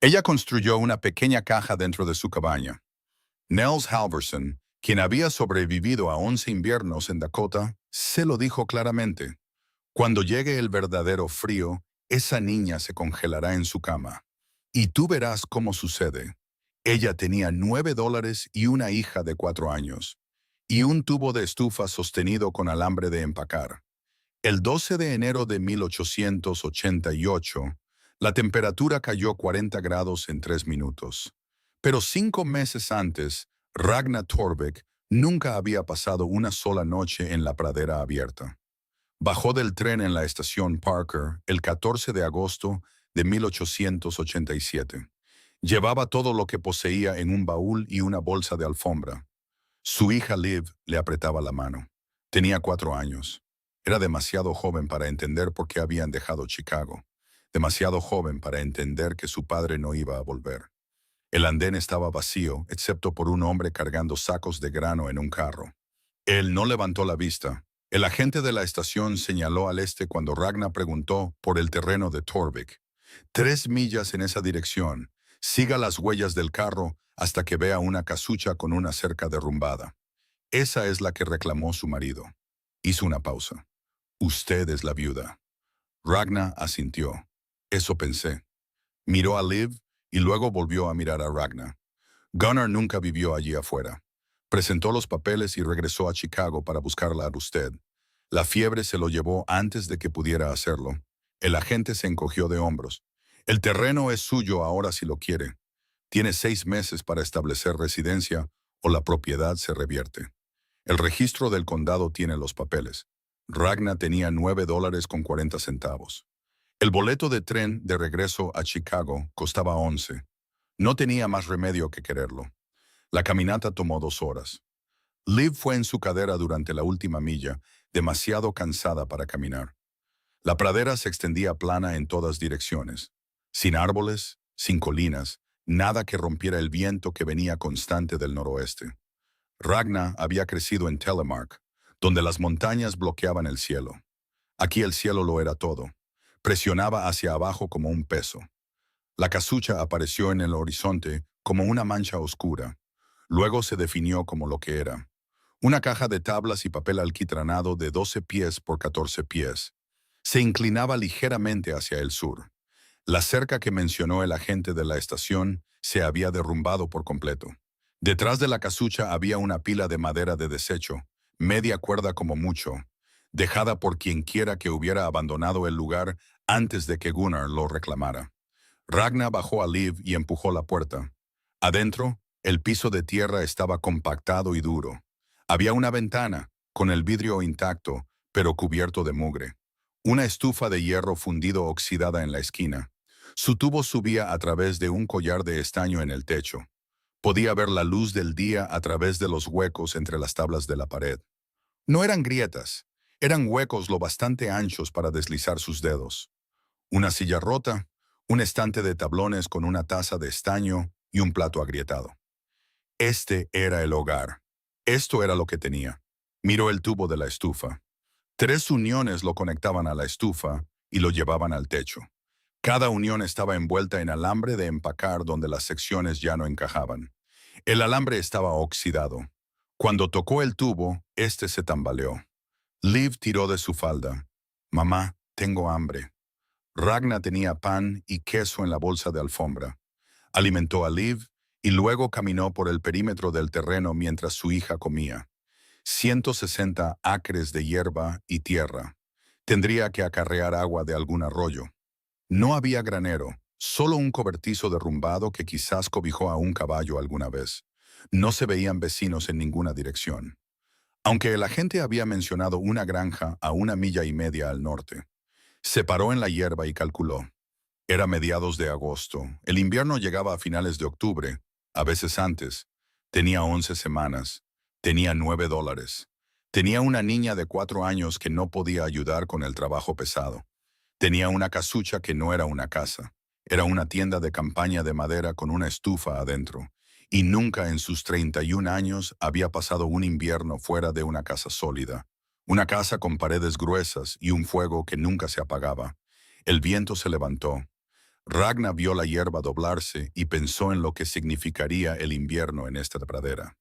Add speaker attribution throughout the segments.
Speaker 1: Ella construyó una pequeña caja dentro de su cabaña. Nels Halverson, quien había sobrevivido a 11 inviernos en Dakota, se lo dijo claramente. Cuando llegue el verdadero frío, esa niña se congelará en su cama. Y tú verás cómo sucede. Ella tenía $9 y una hija de 4 años. Y un tubo de estufa sostenido con alambre de empacar. El 12 de enero de 1888, la temperatura cayó 40 grados en 3 minutos. Pero 5 meses antes, Ragnar Torbeck nunca había pasado una sola noche en la pradera abierta. Bajó del tren en la estación Parker el 14 de agosto de 1887. Llevaba todo lo que poseía en un baúl y una bolsa de alfombra. Su hija Liv le apretaba la mano. Tenía 4 años. Era demasiado joven para entender por qué habían dejado Chicago. Demasiado joven para entender que su padre no iba a volver. El andén estaba vacío, excepto por un hombre cargando sacos de grano en un carro. Él no levantó la vista. El agente de la estación señaló al este cuando Ragnar preguntó por el terreno de Torvik. 3 millas en esa dirección. Siga las huellas del carro hasta que vea una casucha con una cerca derrumbada. Esa es la que reclamó su marido. Hizo una pausa. Usted es la viuda. Ragnar asintió. Eso pensé. Miró a Liv y luego volvió a mirar a Ragnar. Gunnar nunca vivió allí afuera. Presentó los papeles y regresó a Chicago para buscarla a usted. La fiebre se lo llevó antes de que pudiera hacerlo. El agente se encogió de hombros. El terreno es suyo ahora si lo quiere. Tiene 6 meses para establecer residencia o la propiedad se revierte. El registro del condado tiene los papeles. Ragnar tenía $9.40. El boleto de tren de regreso a Chicago costaba 11. No tenía más remedio que quererlo. La caminata tomó 2 horas. Liv fue en su cadera durante la última milla, demasiado cansada para caminar. La pradera se extendía plana en todas direcciones. Sin árboles, sin colinas, nada que rompiera el viento que venía constante del noroeste. Ragnar había crecido en Telemark, donde las montañas bloqueaban el cielo. Aquí el cielo lo era todo. Presionaba hacia abajo como un peso. La casucha apareció en el horizonte como una mancha oscura. Luego se definió como lo que era. Una caja de tablas y papel alquitranado de 12 pies por 14 pies. Se inclinaba ligeramente hacia el sur. La cerca que mencionó el agente de la estación se había derrumbado por completo. Detrás de la casucha había una pila de madera de desecho, media cuerda como mucho, dejada por quienquiera que hubiera abandonado el lugar antes de que Gunnar lo reclamara. Ragnar bajó a Liv y empujó la puerta. Adentro, el piso de tierra estaba compactado y duro. Había una ventana, con el vidrio intacto, pero cubierto de mugre. Una estufa de hierro fundido oxidada en la esquina. Su tubo subía a través de un collar de estaño en el techo. Podía ver la luz del día a través de los huecos entre las tablas de la pared. No eran grietas, eran huecos lo bastante anchos para deslizar sus dedos. Una silla rota, un estante de tablones con una taza de estaño y un plato agrietado. Este era el hogar. Esto era lo que tenía. Miró el tubo de la estufa. 3 uniones lo conectaban a la estufa y lo llevaban al techo. Cada unión estaba envuelta en alambre de empacar donde las secciones ya no encajaban. El alambre estaba oxidado. Cuando tocó el tubo, este se tambaleó. Liv tiró de su falda. Mamá, tengo hambre. Ragnar tenía pan y queso en la bolsa de alfombra. Alimentó a Liv y luego caminó por el perímetro del terreno mientras su hija comía. 160 acres de hierba y tierra. Tendría que acarrear agua de algún arroyo. No había granero, solo un cobertizo derrumbado que quizás cobijó a un caballo alguna vez. No se veían vecinos en ninguna dirección. Aunque el agente había mencionado una granja a 1,5 millas al norte. Se paró en la hierba y calculó. Era mediados de agosto. El invierno llegaba a finales de octubre, a veces antes. Tenía 11 semanas. Tenía $9. Tenía una niña de 4 años que no podía ayudar con el trabajo pesado. Tenía una casucha que no era una casa. Era una tienda de campaña de madera con una estufa adentro. Y nunca en sus 31 años había pasado un invierno fuera de una casa sólida. Una casa con paredes gruesas y un fuego que nunca se apagaba. El viento se levantó. Ragna vio la hierba doblarse y pensó en lo que significaría el invierno en esta pradera.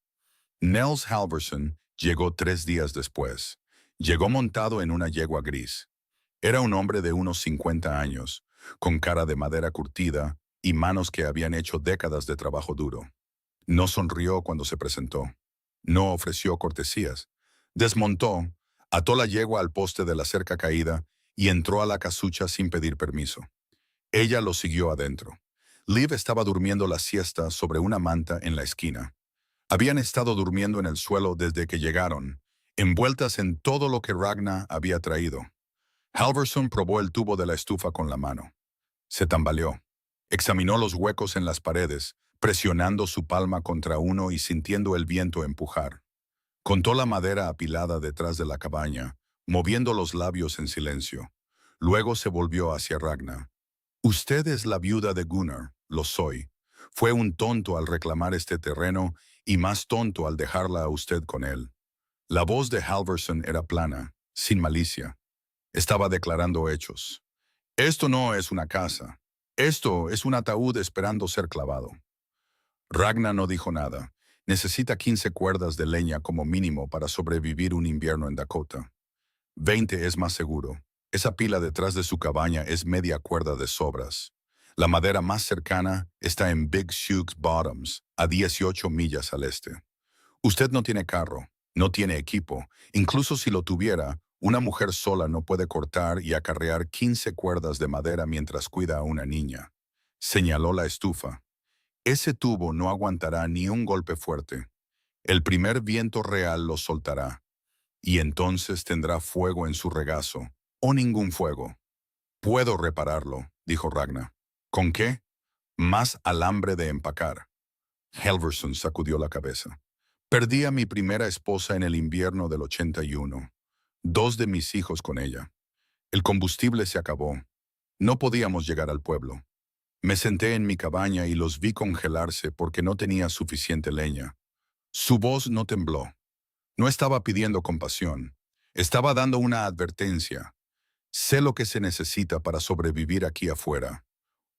Speaker 1: Nels Halverson llegó 3 días después. Llegó montado en una yegua gris. Era un hombre de unos 50 años, con cara de madera curtida y manos que habían hecho décadas de trabajo duro. No sonrió cuando se presentó. No ofreció cortesías. Desmontó, ató la yegua al poste de la cerca caída y entró a la casucha sin pedir permiso. Ella lo siguió adentro. Liv estaba durmiendo la siesta sobre una manta en la esquina. Habían estado durmiendo en el suelo desde que llegaron, envueltas en todo lo que Ragna había traído. Halverson probó el tubo de la estufa con la mano. Se tambaleó. Examinó los huecos en las paredes, presionando su palma contra uno y sintiendo el viento empujar. Contó la madera apilada detrás de la cabaña, moviendo los labios en silencio. Luego se volvió hacia Ragna. Usted es la viuda de Gunnar, lo soy. Fue un tonto al reclamar este terreno y más tonto al dejarla a usted con él. La voz de Halverson era plana, sin malicia. Estaba declarando hechos. Esto no es una casa. Esto es un ataúd esperando ser clavado. Ragna no dijo nada. Necesita 15 cuerdas de leña como mínimo para sobrevivir un invierno en Dakota. 20 es más seguro. Esa pila detrás de su cabaña es media cuerda de sobras. La madera más cercana está en Big Sioux Bottoms, a 18 millas al este. Usted no tiene carro, no tiene equipo. Incluso si lo tuviera, una mujer sola no puede cortar y acarrear 15 cuerdas de madera mientras cuida a una niña. Señaló la estufa. Ese tubo no aguantará ni un golpe fuerte. El primer viento real lo soltará. Y entonces tendrá fuego en su regazo, o ningún fuego. Puedo repararlo, dijo Ragna. ¿Con qué? Más alambre de empacar. Halverson sacudió la cabeza. Perdí a mi primera esposa en el invierno del 81. 2 de mis hijos con ella. El combustible se acabó. No podíamos llegar al pueblo. Me senté en mi cabaña y los vi congelarse porque no tenía suficiente leña. Su voz no tembló. No estaba pidiendo compasión. Estaba dando una advertencia. Sé lo que se necesita para sobrevivir aquí afuera.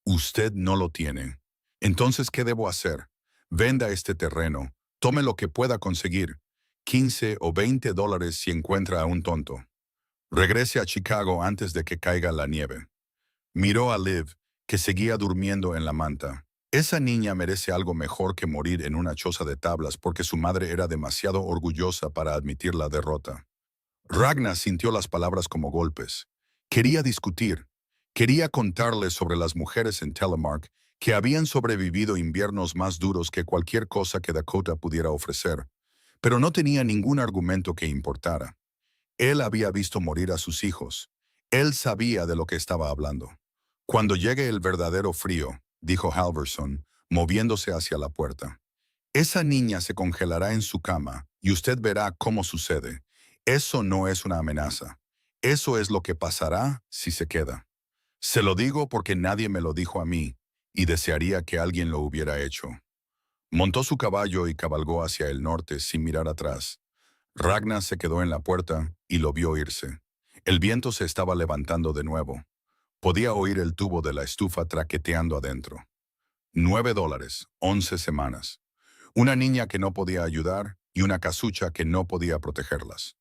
Speaker 1: Usted no lo tiene. Entonces, ¿qué debo hacer? Venda este terreno. Tome lo que pueda conseguir. 15 o 20 dólares si encuentra a un tonto. Regrese a Chicago antes de que caiga la nieve. Miró a Liv, que seguía durmiendo en la manta. Esa niña merece algo mejor que morir en una choza de tablas porque su madre era demasiado orgullosa para admitir la derrota. Ragna sintió las palabras como golpes. Quería discutir. Quería contarles sobre las mujeres en Telemark que habían sobrevivido inviernos más duros que cualquier cosa que Dakota pudiera ofrecer, pero no tenía ningún argumento que importara. Él había visto morir a sus hijos. Él sabía de lo que estaba hablando. Cuando llegue el verdadero frío, dijo Halverson, moviéndose hacia la puerta. Esa niña se congelará en su cama y usted verá cómo sucede. Eso no es una amenaza. Eso es lo que pasará si se queda. Se lo digo porque nadie me lo dijo a mí y desearía que alguien lo hubiera hecho. Montó su caballo y cabalgó hacia el norte sin mirar atrás. Ragna se quedó en la puerta y lo vio irse. El viento se estaba levantando de nuevo. Podía oír el tubo de la estufa traqueteando adentro. 9 dólares, 11 semanas. Una niña que no podía ayudar y una casucha que no podía protegerlas.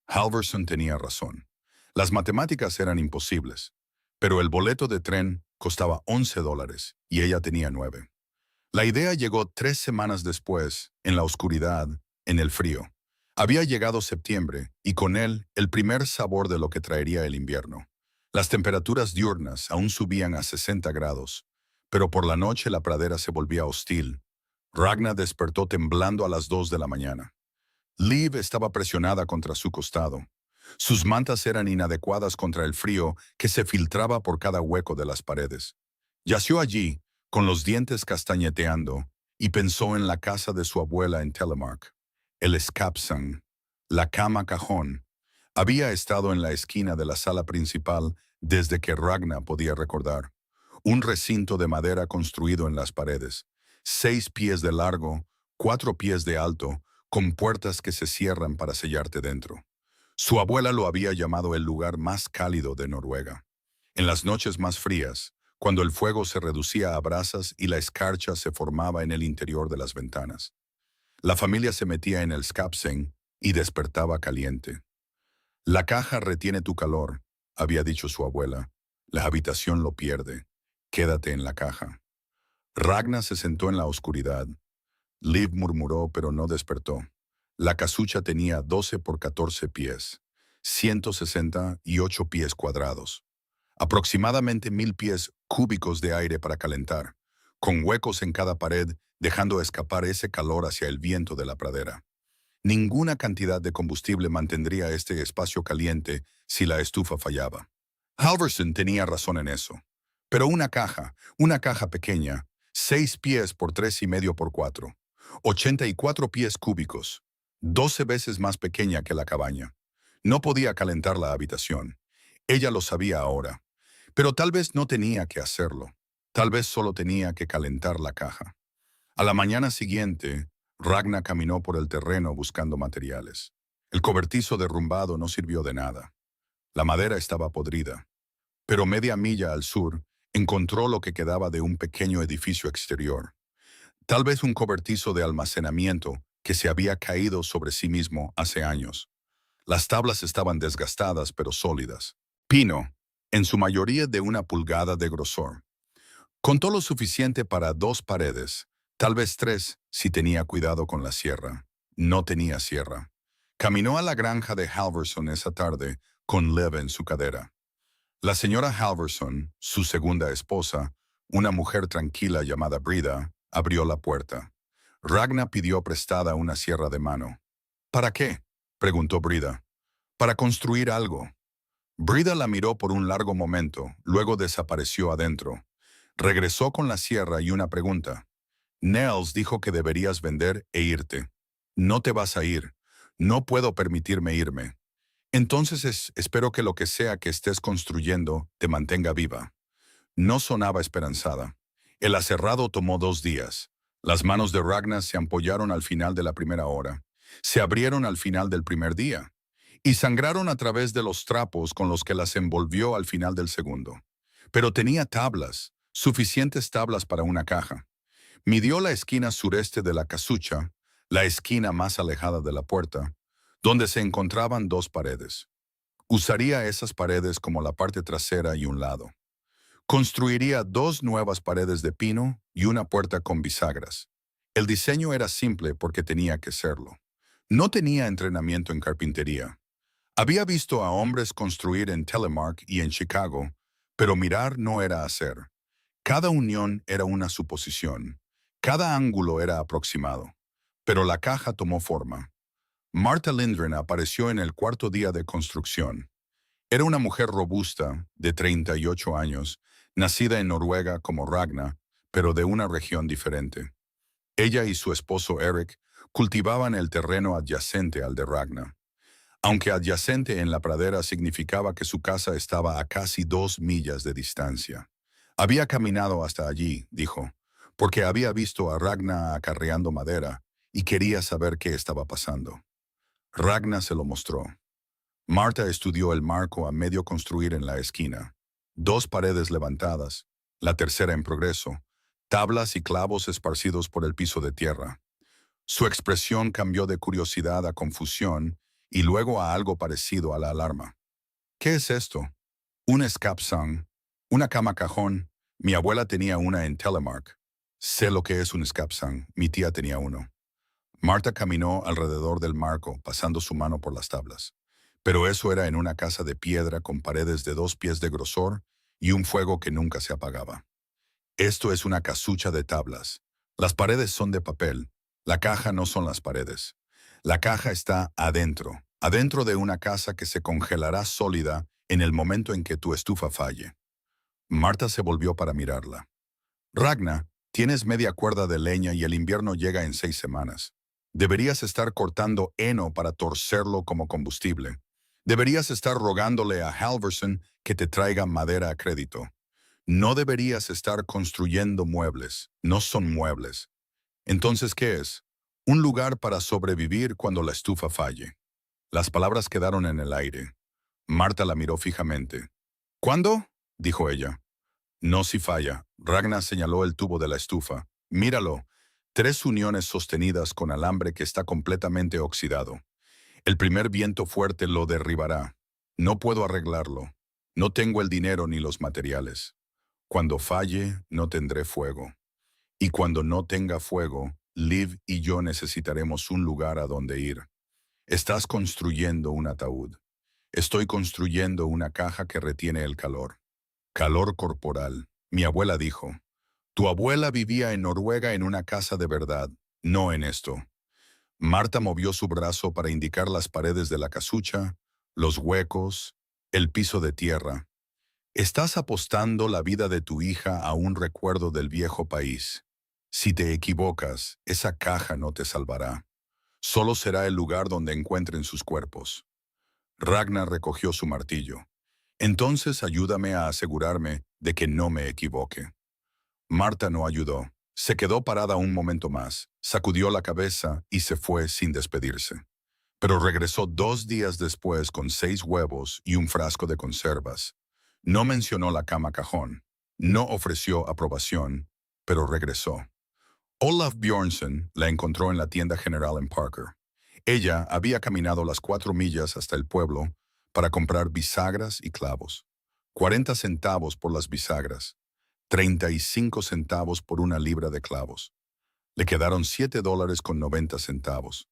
Speaker 1: Halverson tenía razón. Las matemáticas eran imposibles, pero el boleto de tren costaba 11 dólares y ella tenía 9. La idea llegó 3 semanas después, en la oscuridad, en el frío. Había llegado septiembre y con él el primer sabor de lo que traería el invierno. Las temperaturas diurnas aún subían a 60 grados, pero por la noche la pradera se volvía hostil. Ragna despertó temblando a las 2 de la mañana. Liv estaba presionada contra su costado. Sus mantas eran inadecuadas contra el frío que se filtraba por cada hueco de las paredes. Yació allí, con los dientes castañeteando, y pensó en la casa de su abuela en Telemark. El Scapsan, la cama cajón, había estado en la esquina de la sala principal desde que Ragna podía recordar. Un recinto de madera construido en las paredes, 6 pies de largo, 4 pies de alto, con puertas que se cierran para sellarte dentro. Su abuela lo había llamado el lugar más cálido de Noruega. En las noches más frías, cuando el fuego se reducía a brasas y la escarcha se formaba en el interior de las ventanas. La familia se metía en el scapsen y despertaba caliente. La caja retiene tu calor, había dicho su abuela. La habitación lo pierde. Quédate en la caja. Ragna se sentó en la oscuridad. Liv murmuró, pero no despertó. La casucha tenía 12 por 14 pies, 168 pies cuadrados, aproximadamente 1000 pies cúbicos de aire para calentar, con huecos en cada pared, dejando escapar ese calor hacia el viento de la pradera. Ninguna cantidad de combustible mantendría este espacio caliente si la estufa fallaba. Halverson tenía razón en eso. Pero una caja pequeña, 6 pies por 3,5 por 4, 84 pies cúbicos, 12 veces más pequeña que la cabaña. No podía calentar la habitación. Ella lo sabía ahora. Pero tal vez no tenía que hacerlo. Tal vez solo tenía que calentar la caja. A la mañana siguiente, Ragna caminó por el terreno buscando materiales. El cobertizo derrumbado no sirvió de nada. La madera estaba podrida. Pero media milla al sur, encontró lo que quedaba de un pequeño edificio exterior. Tal vez un cobertizo de almacenamiento que se había caído sobre sí mismo hace años. Las tablas estaban desgastadas pero sólidas. Pino, en su mayoría de 1 pulgada de grosor. Contó lo suficiente para 2 paredes, tal vez 3 si tenía cuidado con la sierra. No tenía sierra. Caminó a la granja de Halverson esa tarde con Liv en su cadera. La señora Halverson, su segunda esposa, una mujer tranquila llamada Brida, abrió la puerta. Ragna pidió prestada una sierra de mano. ¿Para qué?, preguntó Brida. Para construir algo. Brida la miró por un largo momento, luego desapareció adentro. Regresó con la sierra y una pregunta. Nels dijo que deberías vender e irte. No te vas a ir. No puedo permitirme irme. Entonces espero que lo que sea que estés construyendo te mantenga viva. No sonaba esperanzada. El aserrado tomó 2 días. Las manos de Ragna se ampollaron al final de la primera hora. Se abrieron al final del primer día. Y sangraron a través de los trapos con los que las envolvió al final del segundo. Pero tenía tablas, suficientes tablas para una caja. Midió la esquina sureste de la casucha, la esquina más alejada de la puerta, donde se encontraban 2 paredes. Usaría esas paredes como la parte trasera y un lado. Construiría 2 nuevas paredes de pino y una puerta con bisagras. El diseño era simple porque tenía que serlo. No tenía entrenamiento en carpintería. Había visto a hombres construir en Telemark y en Chicago, pero mirar no era hacer. Cada unión era una suposición. Cada ángulo era aproximado. Pero la caja tomó forma. Martha Lindgren apareció en el 4.º día de construcción. Era una mujer robusta, de 38 años, nacida en Noruega como Ragna, pero de una región diferente. Ella y su esposo Eric cultivaban el terreno adyacente al de Ragna. Aunque adyacente en la pradera significaba que su casa estaba a casi 2 millas de distancia. Había caminado hasta allí, dijo, porque había visto a Ragna acarreando madera y quería saber qué estaba pasando. Ragna se lo mostró. Marta estudió el marco a medio construir en la esquina. 2 paredes levantadas, la tercera en progreso, tablas y clavos esparcidos por el piso de tierra. Su expresión cambió de curiosidad a confusión y luego a algo parecido a la alarma. ¿Qué es esto? Un scapsang, una cama cajón. Mi abuela tenía una en Telemark. Sé lo que es un scapsang, mi tía tenía uno. Marta caminó alrededor del marco, pasando su mano por las tablas. Pero eso era en una casa de piedra con paredes de 2 pies de grosor y un fuego que nunca se apagaba. Esto es una casucha de tablas. Las paredes son de papel. La caja no son las paredes. La caja está adentro de una casa que se congelará sólida en el momento en que tu estufa falle. Marta se volvió para mirarla. Ragna, tienes media cuerda de leña y el invierno llega en 6 semanas. Deberías estar cortando heno para torcerlo como combustible. Deberías estar rogándole a Halverson que te traiga madera a crédito. No deberías estar construyendo muebles. No son muebles. Entonces, ¿qué es? Un lugar para sobrevivir cuando la estufa falle. Las palabras quedaron en el aire. Marta la miró fijamente. ¿Cuándo?, dijo ella. No si falla. Ragnar señaló el tubo de la estufa. Míralo. 3 uniones sostenidas con alambre que está completamente oxidado. El primer viento fuerte lo derribará. No puedo arreglarlo. No tengo el dinero ni los materiales. Cuando falle, no tendré fuego. Y cuando no tenga fuego, Liv y yo necesitaremos un lugar a donde ir. Estás construyendo un ataúd. Estoy construyendo una caja que retiene el calor. Calor corporal. Mi abuela dijo, tu abuela vivía en Noruega en una casa de verdad, no en esto. Marta movió su brazo para indicar las paredes de la casucha, los huecos, el piso de tierra. Estás apostando la vida de tu hija a un recuerdo del viejo país. Si te equivocas, esa caja no te salvará. Solo será el lugar donde encuentren sus cuerpos. Ragnar recogió su martillo. Entonces ayúdame a asegurarme de que no me equivoque. Marta no ayudó. Se quedó parada un momento más, sacudió la cabeza y se fue sin despedirse. Pero regresó 2 días después con 6 huevos y un frasco de conservas. No mencionó la cama cajón. No ofreció aprobación, pero regresó. Olaf Bjornsson la encontró en la tienda general en Parker. Ella había caminado las 4 millas hasta el pueblo para comprar bisagras y clavos. 40 centavos por las bisagras, 35 centavos por una libra de clavos. Le quedaron $7.90.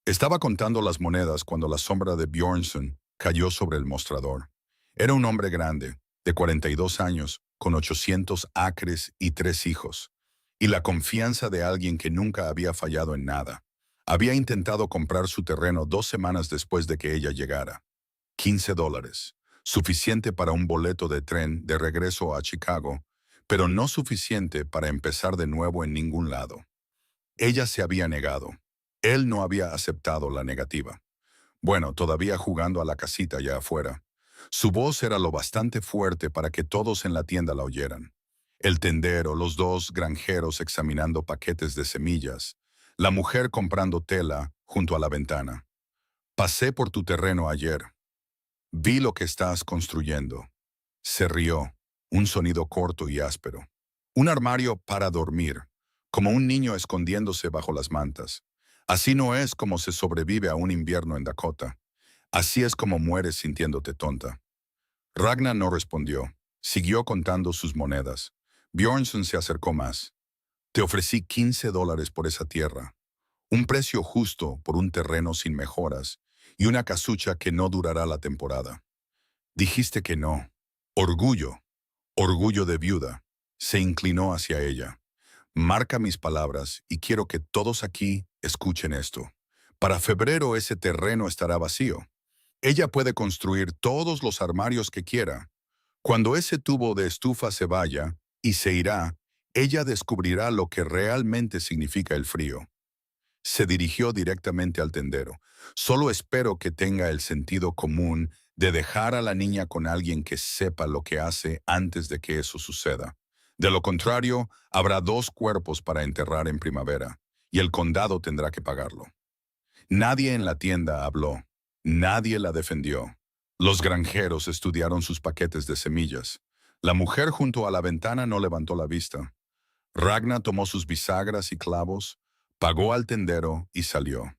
Speaker 1: Estaba contando las monedas cuando la sombra de Bjornsson cayó sobre el mostrador. Era un hombre grande, de 42 años, con 800 acres y 3 hijos, y la confianza de alguien que nunca había fallado en nada. Había intentado comprar su terreno 2 semanas después de que ella llegara. $15, suficiente para un boleto de tren de regreso a Chicago, pero no suficiente para empezar de nuevo en ningún lado. Ella se había negado. Él no había aceptado la negativa. Bueno, todavía jugando a la casita allá afuera. Su voz era lo bastante fuerte para que todos en la tienda la oyeran. El tendero, los 2 granjeros examinando paquetes de semillas, la mujer comprando tela junto a la ventana. Pasé por tu terreno ayer. Vi lo que estás construyendo. Se rió, un sonido corto y áspero. Un armario para dormir, como un niño escondiéndose bajo las mantas. Así no es como se sobrevive a un invierno en Dakota. Así es como mueres sintiéndote tonta. Ragnar no respondió. Siguió contando sus monedas. Bjornsson se acercó más. Te ofrecí $15 por esa tierra. Un precio justo por un terreno sin mejoras y una casucha que no durará la temporada. Dijiste que no. Orgullo. Orgullo de viuda. Se inclinó hacia ella. Marca mis palabras y quiero que todos aquí escuchen esto. Para febrero ese terreno estará vacío. Ella puede construir todos los armarios que quiera. Cuando ese tubo de estufa se vaya y se irá, ella descubrirá lo que realmente significa el frío. Se dirigió directamente al tendero. Solo espero que tenga el sentido común de dejar a la niña con alguien que sepa lo que hace antes de que eso suceda. De lo contrario, habrá 2 cuerpos para enterrar en primavera, y el condado tendrá que pagarlo. Nadie en la tienda habló. Nadie la defendió. Los granjeros estudiaron sus paquetes de semillas. La mujer junto a la ventana no levantó la vista. Ragnar tomó sus bisagras y clavos, pagó al tendero y salió.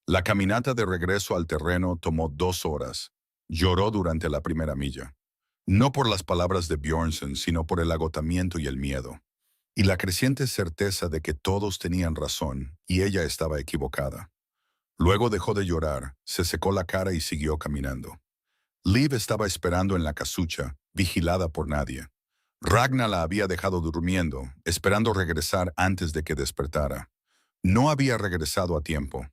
Speaker 1: La caminata de regreso al terreno tomó 2 horas. Lloró durante la primera milla. No por las palabras de Bjornsson, sino por el agotamiento y el miedo. Y la creciente certeza de que todos tenían razón y ella estaba equivocada. Luego dejó de llorar, se secó la cara y siguió caminando. Liv estaba esperando en la casucha, vigilada por nadie. Ragnar la había dejado durmiendo, esperando regresar antes de que despertara. No había regresado a tiempo.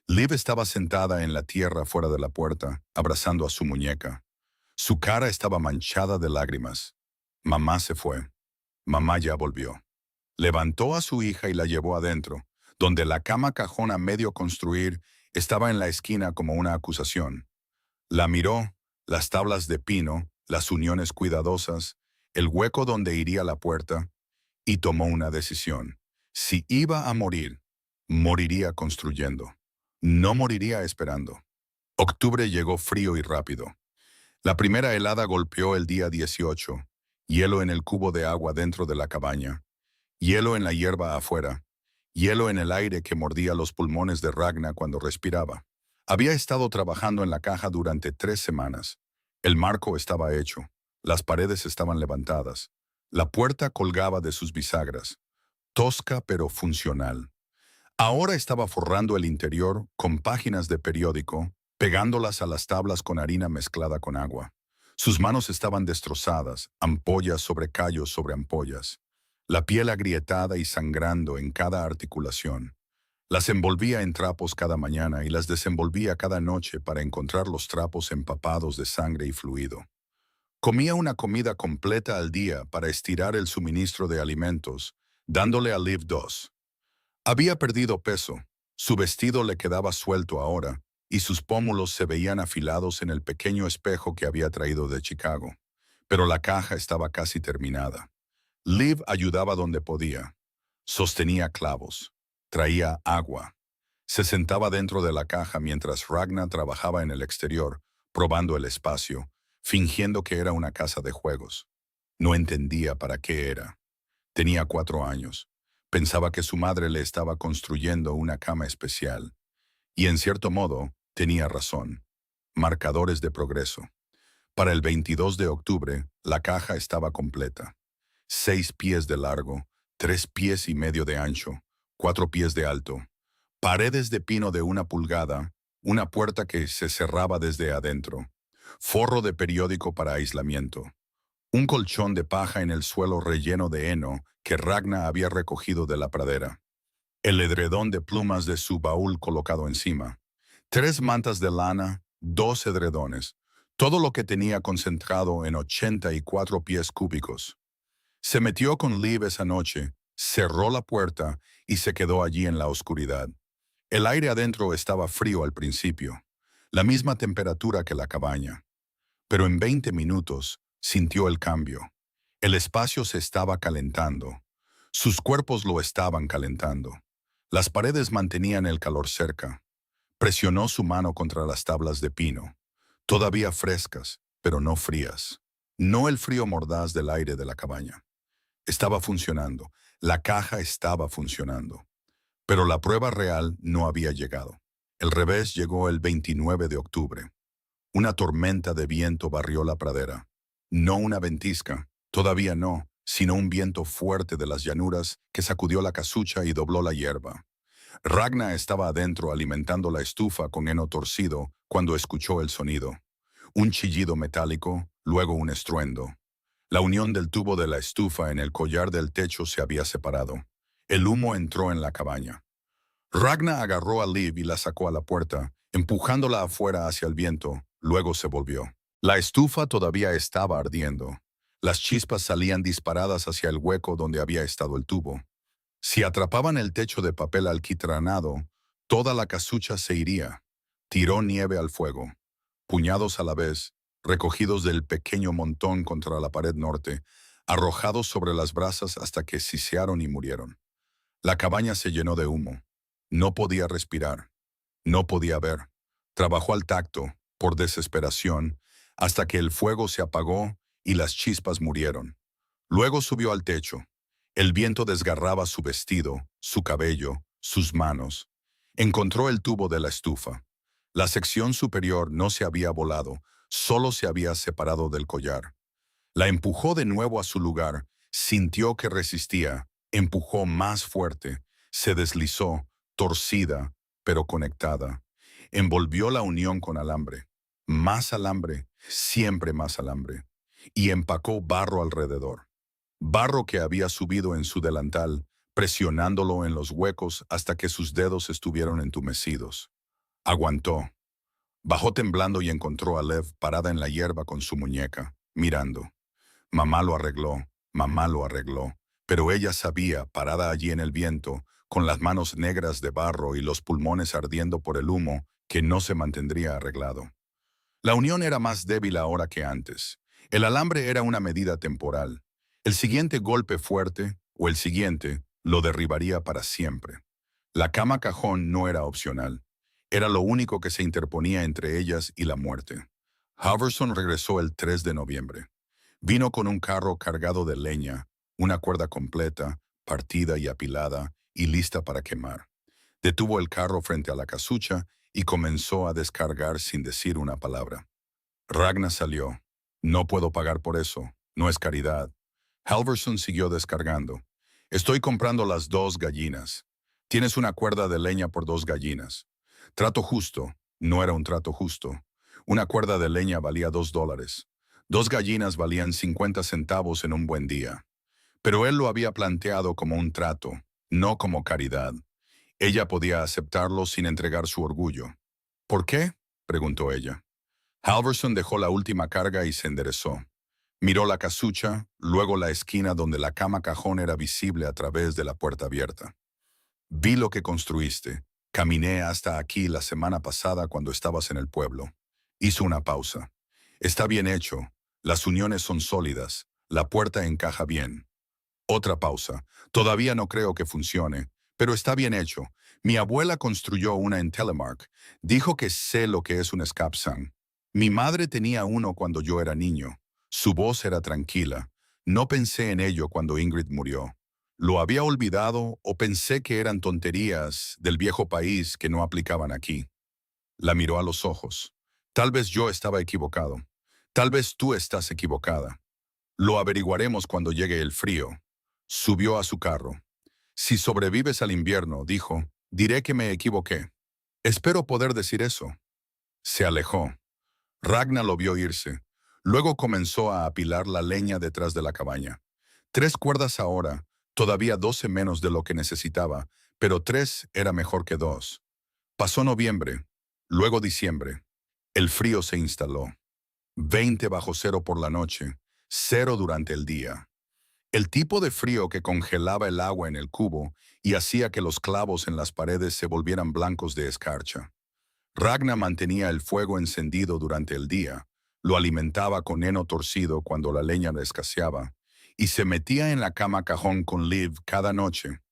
Speaker 1: Liv estaba sentada en la tierra fuera de la puerta, abrazando a su muñeca. Su cara estaba manchada de lágrimas. Mamá se fue. Mamá ya volvió. Levantó a su hija y la llevó adentro, donde la cama cajón a medio construir estaba en la esquina como una acusación. La miró, las tablas de pino, las uniones cuidadosas, el hueco donde iría la puerta, y tomó una decisión. Si iba a morir, moriría construyendo. No moriría esperando. Octubre llegó frío y rápido. La primera helada golpeó el día 18, hielo en el cubo de agua dentro de la cabaña, hielo en la hierba afuera, hielo en el aire que mordía los pulmones de Ragna cuando respiraba. Había estado trabajando en la caja durante 3 semanas. El marco estaba hecho, las paredes estaban levantadas, la puerta colgaba de sus bisagras, tosca pero funcional. Ahora estaba forrando el interior con páginas de periódico, pegándolas a las tablas con harina mezclada con agua. Sus manos estaban destrozadas, ampollas sobre callos sobre ampollas, la piel agrietada y sangrando en cada articulación. Las envolvía en trapos cada mañana y las desenvolvía cada noche para encontrar los trapos empapados de sangre y fluido. Comía una comida completa al día para estirar el suministro de alimentos, dándole a Liv dos. Había perdido peso, su vestido le quedaba suelto ahora, y sus pómulos se veían afilados en el pequeño espejo que había traído de Chicago. Pero la caja estaba casi terminada. Liv ayudaba donde podía. Sostenía clavos. Traía agua. Se sentaba dentro de la caja mientras Ragna trabajaba en el exterior, probando el espacio, fingiendo que era una casa de juegos. No entendía para qué era. Tenía 4 años. Pensaba que su madre le estaba construyendo una cama especial. Y en cierto modo, tenía razón. Marcadores de progreso. Para el 22 de octubre, la caja estaba completa. 6 pies de largo, 3 pies y medio de ancho, 4 pies de alto. Paredes de pino de 1 pulgada, una puerta que se cerraba desde adentro. Forro de periódico para aislamiento. Un colchón de paja en el suelo relleno de heno que Ragna había recogido de la pradera. El edredón de plumas de su baúl colocado encima. 3 mantas de lana, 2 edredones. Todo lo que tenía concentrado en 84 pies cúbicos. Se metió con Liv esa noche, cerró la puerta y se quedó allí en la oscuridad. El aire adentro estaba frío al principio, la misma temperatura que la cabaña. Pero en 20 minutos sintió el cambio. El espacio se estaba calentando. Sus cuerpos lo estaban calentando. Las paredes mantenían el calor cerca. Presionó su mano contra las tablas de pino, todavía frescas, pero no frías. No el frío mordaz del aire de la cabaña. Estaba funcionando. La caja estaba funcionando. Pero la prueba real no había llegado. El revés llegó el 29 de octubre. Una tormenta de viento barrió la pradera. No una ventisca, todavía no, sino un viento fuerte de las llanuras que sacudió la casucha y dobló la hierba. Ragna estaba adentro alimentando la estufa con heno torcido cuando escuchó el sonido. Un chillido metálico, luego un estruendo. La unión del tubo de la estufa en el collar del techo se había separado. El humo entró en la cabaña. Ragna agarró a Liv y la sacó a la puerta, empujándola afuera hacia el viento, luego se volvió. La estufa todavía estaba ardiendo. Las chispas salían disparadas hacia el hueco donde había estado el tubo. Si atrapaban el techo de papel alquitranado, toda la casucha se iría. Tiró nieve al fuego. Puñados a la vez, recogidos del pequeño montón contra la pared norte, arrojados sobre las brasas hasta que sisearon y murieron. La cabaña se llenó de humo. No podía respirar. No podía ver. Trabajó al tacto, por desesperación, hasta que el fuego se apagó y las chispas murieron. Luego subió al techo. El viento desgarraba su vestido, su cabello, sus manos. Encontró el tubo de la estufa. La sección superior no se había volado, solo se había separado del collar. La empujó de nuevo a su lugar, sintió que resistía, empujó más fuerte, se deslizó, torcida, pero conectada. Envolvió la unión con alambre. Más alambre, siempre más alambre. Y empacó barro alrededor. Barro que había subido en su delantal, presionándolo en los huecos hasta que sus dedos estuvieron entumecidos. Aguantó. Bajó temblando y encontró a Lev parada en la hierba con su muñeca, mirando. Mamá lo arregló, pero ella sabía, parada allí en el viento, con las manos negras de barro y los pulmones ardiendo por el humo, que no se mantendría arreglado. La unión era más débil ahora que antes. El alambre era una medida temporal. El siguiente golpe fuerte, o el siguiente, lo derribaría para siempre. La cama cajón no era opcional. Era lo único que se interponía entre ellas y la muerte. Halverson regresó el 3 de noviembre. Vino con un carro cargado de leña, una cuerda completa, partida y apilada, y lista para quemar. Detuvo el carro frente a la casucha y comenzó a descargar sin decir una palabra. Ragnar salió. No puedo pagar por eso. No es caridad. Halverson siguió descargando. Estoy comprando las 2 gallinas. Tienes una cuerda de leña por 2 gallinas. Trato justo. No era un trato justo. Una cuerda de leña valía $2. 2 gallinas valían 50 centavos en un buen día. Pero él lo había planteado como un trato, no como caridad. Ella podía aceptarlo sin entregar su orgullo. ¿Por qué?, preguntó ella. Halverson dejó la última carga y se enderezó. Miró la casucha, luego la esquina donde la cama cajón era visible a través de la puerta abierta. Vi lo que construiste. Caminé hasta aquí la semana pasada cuando estabas en el pueblo. Hizo una pausa. Está bien hecho. Las uniones son sólidas. La puerta encaja bien. Otra pausa. Todavía no creo que funcione, pero está bien hecho. Mi abuela construyó una en Telemark. Dijo que sé lo que es un scapsan. Mi madre tenía uno cuando yo era niño. Su voz era tranquila. No pensé en ello cuando Ingrid murió. Lo había olvidado o pensé que eran tonterías del viejo país que no aplicaban aquí. La miró a los ojos. Tal vez yo estaba equivocado. Tal vez tú estás equivocada. Lo averiguaremos cuando llegue el frío. Subió a su carro. Si sobrevives al invierno, dijo, diré que me equivoqué. Espero poder decir eso. Se alejó. Ragnar lo vio irse. Luego comenzó a apilar la leña detrás de la cabaña. 3 cuerdas ahora, todavía 12 menos de lo que necesitaba, pero 3 era mejor que 2. Pasó noviembre, luego diciembre. El frío se instaló. 20 bajo cero por la noche, 0 durante el día. El tipo de frío que congelaba el agua en el cubo y hacía que los clavos en las paredes se volvieran blancos de escarcha. Ragnar mantenía el fuego encendido durante el día, lo alimentaba con heno torcido cuando la leña escaseaba, y se metía en la cama cajón con Liv cada noche.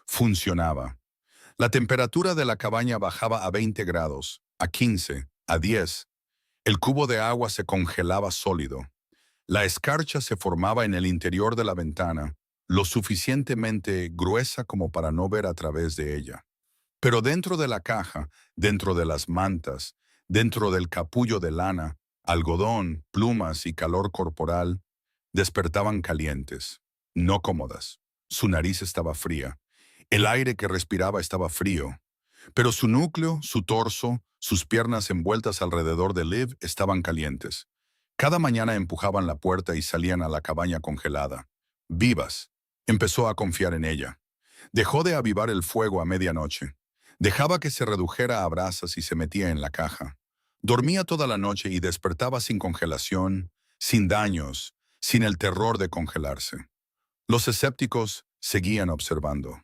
Speaker 1: Funcionaba. La temperatura de la cabaña bajaba a 20 grados, a 15, a 10. El cubo de agua se congelaba sólido. La escarcha se formaba en el interior de la ventana, lo suficientemente gruesa como para no ver a través de ella. Pero dentro de la caja, dentro de las mantas, dentro del capullo de lana, algodón, plumas y calor corporal, despertaban calientes, no cómodas. Su nariz estaba fría. El aire que respiraba estaba frío. Pero su núcleo, su torso, sus piernas envueltas alrededor de Liv estaban calientes. Cada mañana empujaban la puerta y salían a la cabaña congelada. Vivas. Empezó a confiar en ella. Dejó de avivar el fuego a medianoche. Dejaba que se redujera a brasas y se metía en la caja. Dormía toda la noche y despertaba sin congelación, sin daños, sin el terror de congelarse. Los escépticos seguían observando.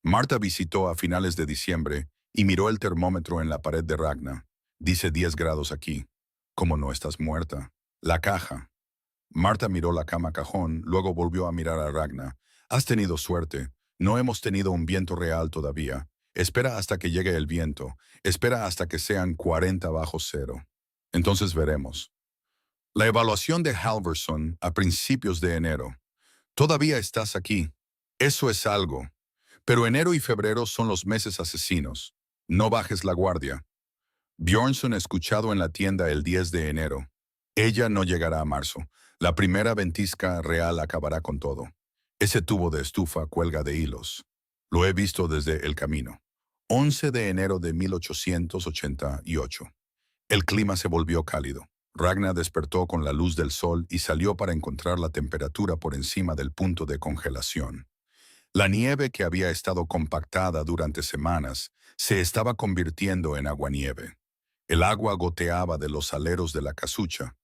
Speaker 1: Marta visitó a finales de diciembre y miró el termómetro en la pared de Ragnar. Dice 10 grados aquí. ¿Cómo no estás muerta? La caja. Marta miró la cama cajón, luego volvió a mirar a Ragnar. Has tenido suerte. No hemos tenido un viento real todavía. Espera hasta que llegue el viento. Espera hasta que sean 40 bajo cero. Entonces veremos. La evaluación de Halverson a principios de enero. Todavía estás aquí. Eso es algo. Pero enero y febrero son los meses asesinos. No bajes la guardia. Bjornsson escuchado en la tienda el 10 de enero. Ella no llegará a marzo. La primera ventisca real acabará con todo. Ese tubo de estufa cuelga de hilos. Lo he visto desde el camino. 11 de enero de 1888. El clima se volvió cálido. Ragnar despertó con la luz del sol y salió para encontrar la temperatura por encima del punto de congelación. La nieve que había estado compactada durante semanas se estaba convirtiendo en aguanieve. El agua goteaba de los aleros de la casucha.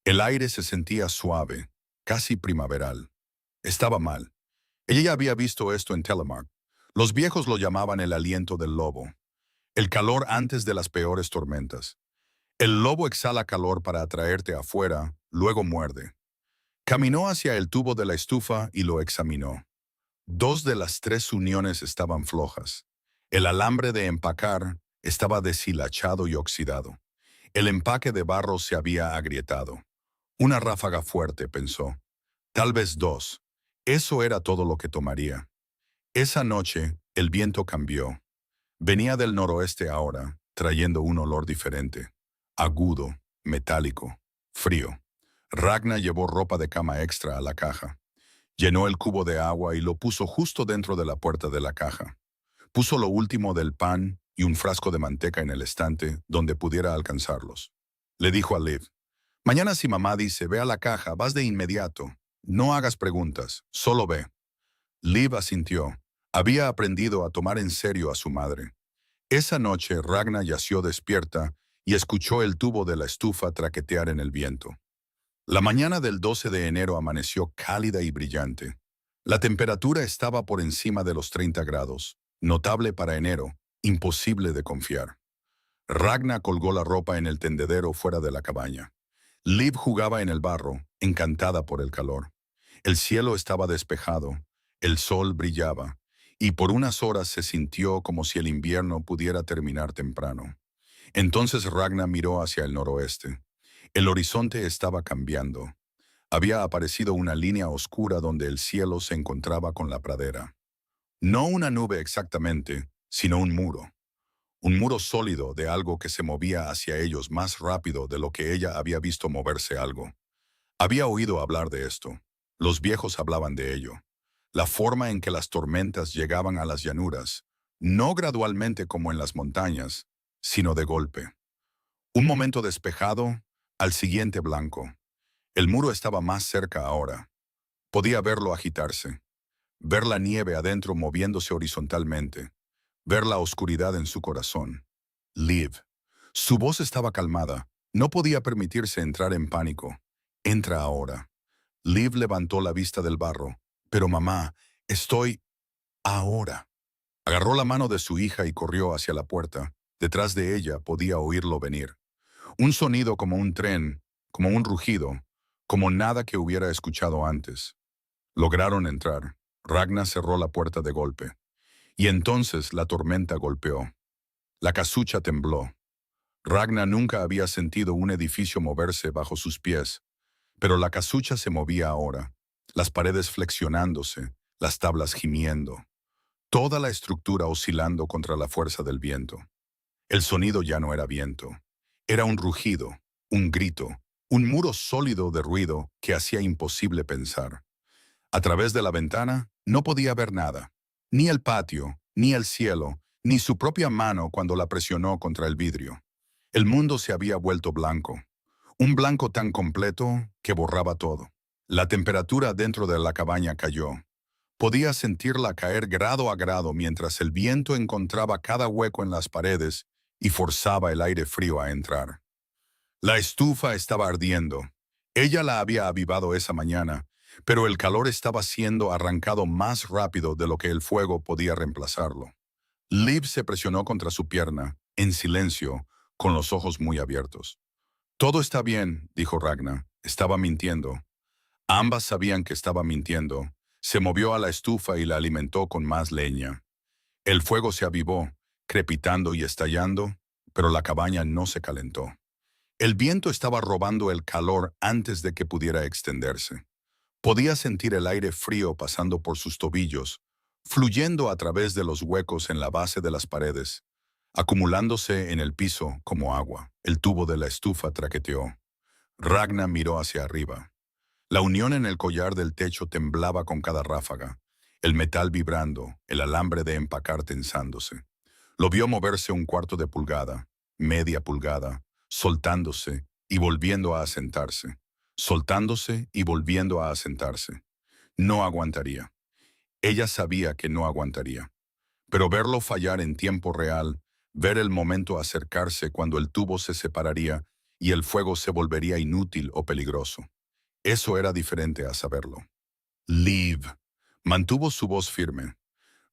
Speaker 1: El aire se sentía suave, casi primaveral. Estaba mal. Ella ya había visto esto en Telemark. Los viejos lo llamaban el aliento del lobo. El calor antes de las peores tormentas. El lobo exhala calor para atraerte afuera, luego muerde. Caminó hacia el tubo de la estufa y lo examinó. 2 de las 3 uniones estaban flojas. El alambre de empacar estaba deshilachado y oxidado. El empaque de barro se había agrietado. Una ráfaga fuerte, pensó. Tal vez dos. Eso era todo lo que tomaría. Esa noche, el viento cambió. Venía del noroeste ahora, trayendo un olor diferente. Agudo, metálico, frío. Ragnar llevó ropa de cama extra a la caja. Llenó el cubo de agua y lo puso justo dentro de la puerta de la caja. Puso lo último del pan y un frasco de manteca en el estante donde pudiera alcanzarlos. Le dijo a Liv, mañana si mamá dice ve a la caja, vas de inmediato. No hagas preguntas, solo ve. Liv asintió. Había aprendido a tomar en serio a su madre. Esa noche Ragnar yació despierta y escuchó el tubo de la estufa traquetear en el viento. La mañana del 12 de enero amaneció cálida y brillante. La temperatura estaba por encima de los 30 grados, notable para enero, imposible de confiar. Ragnar colgó la ropa en el tendedero fuera de la cabaña. Liv jugaba en el barro, encantada por el calor. El cielo estaba despejado, el sol brillaba, y por unas horas se sintió como si el invierno pudiera terminar temprano. Entonces Ragnar miró hacia el noroeste. El horizonte estaba cambiando. Había aparecido una línea oscura donde el cielo se encontraba con la pradera. No una nube exactamente, sino un muro. Un muro sólido de algo que se movía hacia ellos más rápido de lo que ella había visto moverse algo. Había oído hablar de esto. Los viejos hablaban de ello. La forma en que las tormentas llegaban a las llanuras, no gradualmente como en las montañas, sino de golpe. Un momento despejado, al siguiente blanco. El muro estaba más cerca ahora. Podía verlo agitarse, ver la nieve adentro moviéndose horizontalmente, ver la oscuridad en su corazón. Liv. Su voz estaba calmada. No podía permitirse entrar en pánico. Entra ahora. Liv levantó la vista del barro. Pero mamá, estoy... ahora. Agarró la mano de su hija y corrió hacia la puerta. Detrás de ella podía oírlo venir. Un sonido como un tren, como un rugido, como nada que hubiera escuchado antes. Lograron entrar. Ragnar cerró la puerta de golpe. Y entonces la tormenta golpeó. La casucha tembló. Ragnar nunca había sentido un edificio moverse bajo sus pies, pero la casucha se movía ahora, las paredes flexionándose, las tablas gimiendo, toda la estructura oscilando contra la fuerza del viento. El sonido ya no era viento, era un rugido, un grito, un muro sólido de ruido que hacía imposible pensar. A través de la ventana no podía ver nada, ni el patio, ni el cielo, ni su propia mano cuando la presionó contra el vidrio. El mundo se había vuelto blanco, un blanco tan completo que borraba todo. La temperatura dentro de la cabaña cayó. Podía sentirla caer grado a grado mientras el viento encontraba cada hueco en las paredes y forzaba el aire frío a entrar. La estufa estaba ardiendo. Ella la había avivado esa mañana, pero el calor estaba siendo arrancado más rápido de lo que el fuego podía reemplazarlo. Liv se presionó contra su pierna, en silencio, con los ojos muy abiertos. Todo está bien, dijo Ragnar. Estaba mintiendo. Ambas sabían que estaba mintiendo. Se movió a la estufa y la alimentó con más leña. El fuego se avivó, crepitando y estallando, pero la cabaña no se calentó. El viento estaba robando el calor antes de que pudiera extenderse. Podía sentir el aire frío pasando por sus tobillos, fluyendo a través de los huecos en la base de las paredes, acumulándose en el piso como agua. El tubo de la estufa traqueteó. Ragnar miró hacia arriba. La unión en el collar del techo temblaba con cada ráfaga, el metal vibrando, el alambre de empacar tensándose. Lo vio moverse un cuarto de pulgada, media pulgada, soltándose y volviendo a asentarse, soltándose y volviendo a asentarse. No aguantaría. Ella sabía que no aguantaría. Pero verlo fallar en tiempo real, ver el momento acercarse cuando el tubo se separaría y el fuego se volvería inútil o peligroso. Eso era diferente a saberlo. Liv. Mantuvo su voz firme.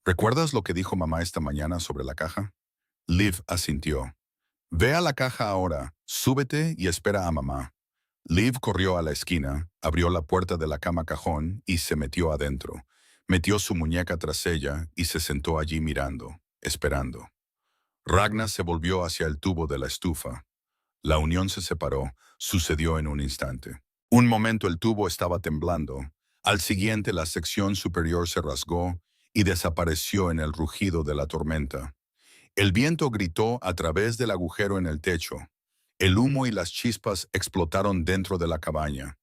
Speaker 1: ¿Recuerdas lo que dijo mamá esta mañana sobre la caja? Liv asintió. Ve a la caja ahora, súbete y espera a mamá. Liv corrió a la esquina, abrió la puerta de la cama cajón y se metió adentro. Metió su muñeca tras ella y se sentó allí mirando, esperando. Ragnar se volvió hacia el tubo de la estufa. La unión se separó, sucedió en un instante. Un momento el tubo estaba temblando. Al siguiente la sección superior se rasgó y desapareció en el rugido de la tormenta. El viento gritó a través del agujero en el techo. El humo y las chispas explotaron dentro de la cabaña.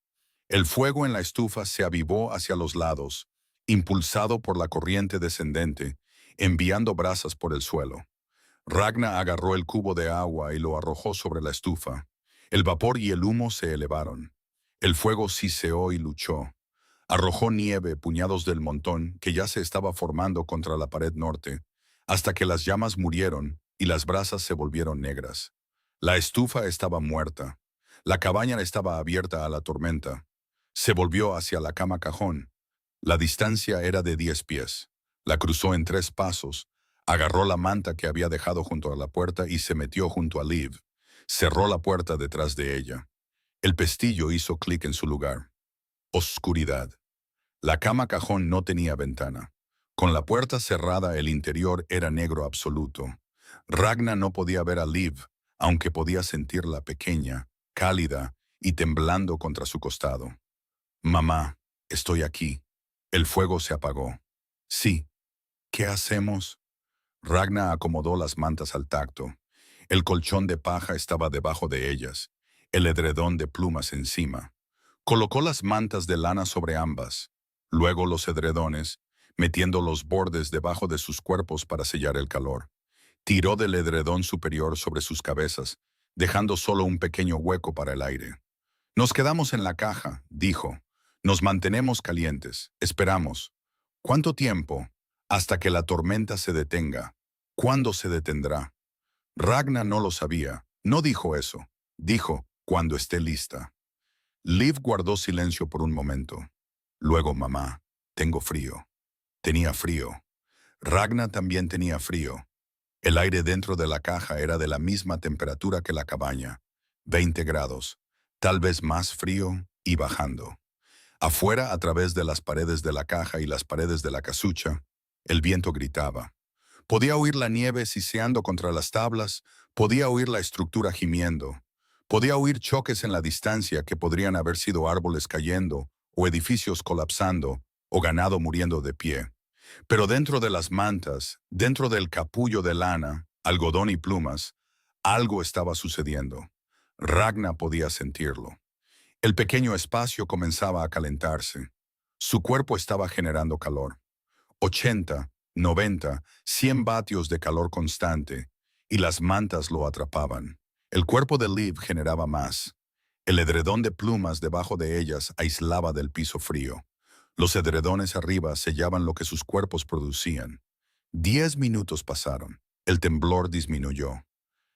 Speaker 1: El fuego en la estufa se avivó hacia los lados, impulsado por la corriente descendente, enviando brasas por el suelo. Ragna agarró el cubo de agua y lo arrojó sobre la estufa. El vapor y el humo se elevaron. El fuego siseó y luchó. Arrojó nieve, puñados del montón, que ya se estaba formando contra la pared norte, hasta que las llamas murieron y las brasas se volvieron negras. La estufa estaba muerta. La cabaña estaba abierta a la tormenta. Se volvió hacia la cama cajón. La distancia era de 10 pies. La cruzó en 3 pasos, agarró la manta que había dejado junto a la puerta y se metió junto a Liv. Cerró la puerta detrás de ella. El pestillo hizo clic en su lugar. Oscuridad. La cama cajón no tenía ventana. Con la puerta cerrada el interior era negro absoluto. Ragna no podía ver a Liv, aunque podía sentirla pequeña, cálida y temblando contra su costado. Mamá, estoy aquí. El fuego se apagó. Sí. ¿Qué hacemos? Ragna acomodó las mantas al tacto. El colchón de paja estaba debajo de ellas, el edredón de plumas encima. Colocó las mantas de lana sobre ambas, luego los edredones, metiendo los bordes debajo de sus cuerpos para sellar el calor. Tiró del edredón superior sobre sus cabezas, dejando solo un pequeño hueco para el aire. Nos quedamos en la caja, dijo. Nos mantenemos calientes, esperamos. ¿Cuánto tiempo? Hasta que la tormenta se detenga. ¿Cuándo se detendrá? Ragna no lo sabía. No dijo eso. Dijo, cuando esté lista. Liv guardó silencio por un momento. Luego, mamá, tengo frío. Tenía frío. Ragna también tenía frío. El aire dentro de la caja era de la misma temperatura que la cabaña, 20 grados, tal vez más frío y bajando. Afuera, a través de las paredes de la caja y las paredes de la casucha, el viento gritaba. Podía oír la nieve siseando contra las tablas, podía oír la estructura gimiendo, podía oír choques en la distancia que podrían haber sido árboles cayendo, o edificios colapsando, o ganado muriendo de pie. Pero dentro de las mantas, dentro del capullo de lana, algodón y plumas, algo estaba sucediendo. Ragna podía sentirlo. El pequeño espacio comenzaba a calentarse. Su cuerpo estaba generando calor. 80, 90, 100 vatios de calor constante, y las mantas lo atrapaban. El cuerpo de Liv generaba más. El edredón de plumas debajo de ellas aislaba del piso frío. Los edredones arriba sellaban lo que sus cuerpos producían. 10 minutos pasaron. El temblor disminuyó.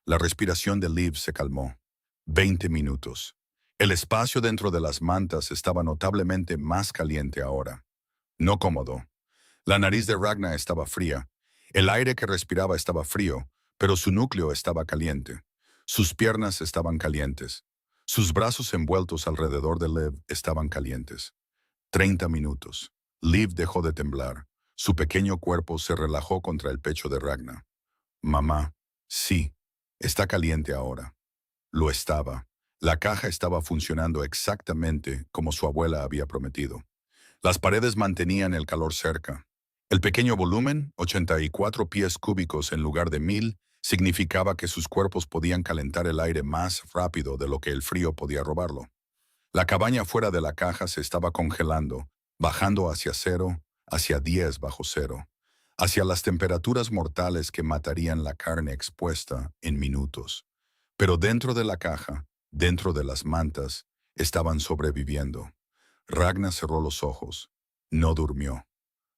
Speaker 1: La respiración de Liv se calmó. 20 minutos. El espacio dentro de las mantas estaba notablemente más caliente ahora. No cómodo. La nariz de Ragna estaba fría. El aire que respiraba estaba frío, pero su núcleo estaba caliente. Sus piernas estaban calientes. Sus brazos envueltos alrededor de Liv estaban calientes. 30 minutos. Liv dejó de temblar. Su pequeño cuerpo se relajó contra el pecho de Ragna. Mamá, sí, está caliente ahora. Lo estaba. La caja estaba funcionando exactamente como su abuela había prometido. Las paredes mantenían el calor cerca. El pequeño volumen, 84 pies cúbicos en lugar de 1000, significaba que sus cuerpos podían calentar el aire más rápido de lo que el frío podía robarlo. La cabaña fuera de la caja se estaba congelando, bajando hacia 0, hacia 10 bajo cero, hacia las temperaturas mortales que matarían la carne expuesta en minutos. Pero dentro de la caja, dentro de las mantas, estaban sobreviviendo. Ragna cerró los ojos. No durmió.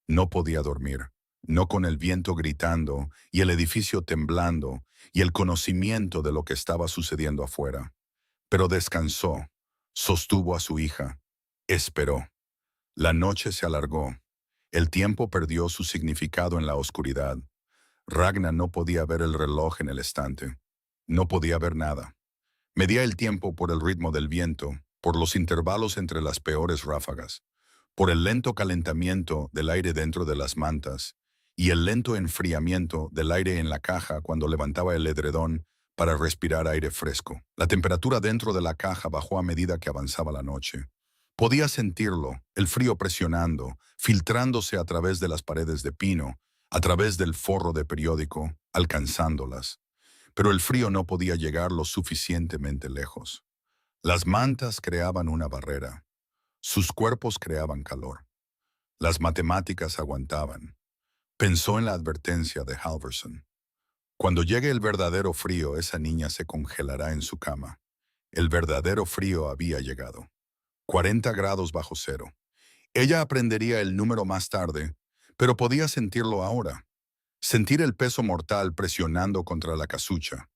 Speaker 1: No podía dormir. No con el viento gritando y el edificio temblando y el conocimiento de lo que estaba sucediendo afuera. Pero descansó. Sostuvo a su hija. Esperó. La noche se alargó. El tiempo perdió su significado en la oscuridad. Ragna no podía ver el reloj en el estante. No podía ver nada. Medía el tiempo por el ritmo del viento, por los intervalos entre las peores ráfagas, por el lento calentamiento del aire dentro de las mantas y el lento enfriamiento del aire en la caja cuando levantaba el edredón para respirar aire fresco. La temperatura dentro de la caja bajó a medida que avanzaba la noche. Podía sentirlo, el frío presionando, filtrándose a través de las paredes de pino, a través del forro de periódico, alcanzándolas. Pero el frío no podía llegar lo suficientemente lejos. Las mantas creaban una barrera. Sus cuerpos creaban calor. Las matemáticas aguantaban. Pensó en la advertencia de Halverson. Cuando llegue el verdadero frío, esa niña se congelará en su cama. El verdadero frío había llegado. 40 grados bajo cero. Ella aprendería el número más tarde, pero podía sentirlo ahora. Sentir el peso mortal presionando contra la casucha,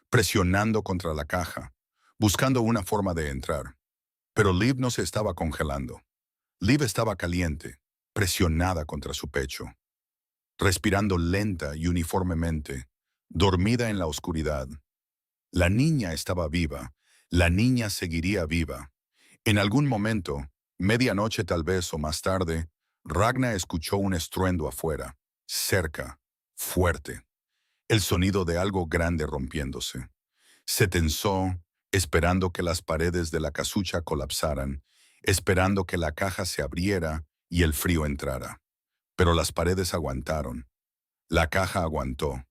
Speaker 1: presionando contra la caja, buscando una forma de entrar. Pero Liv no se estaba congelando. Liv estaba caliente, presionada contra su pecho, respirando lenta y uniformemente, dormida en la oscuridad. La niña estaba viva, la niña seguiría viva. En algún momento, medianoche tal vez o más tarde, Ragna escuchó un estruendo afuera, cerca, fuerte, el sonido de algo grande rompiéndose. Se tensó, esperando que las paredes de la casucha colapsaran, esperando que la caja se abriera y el frío entrara. Pero las paredes aguantaron. La caja aguantó.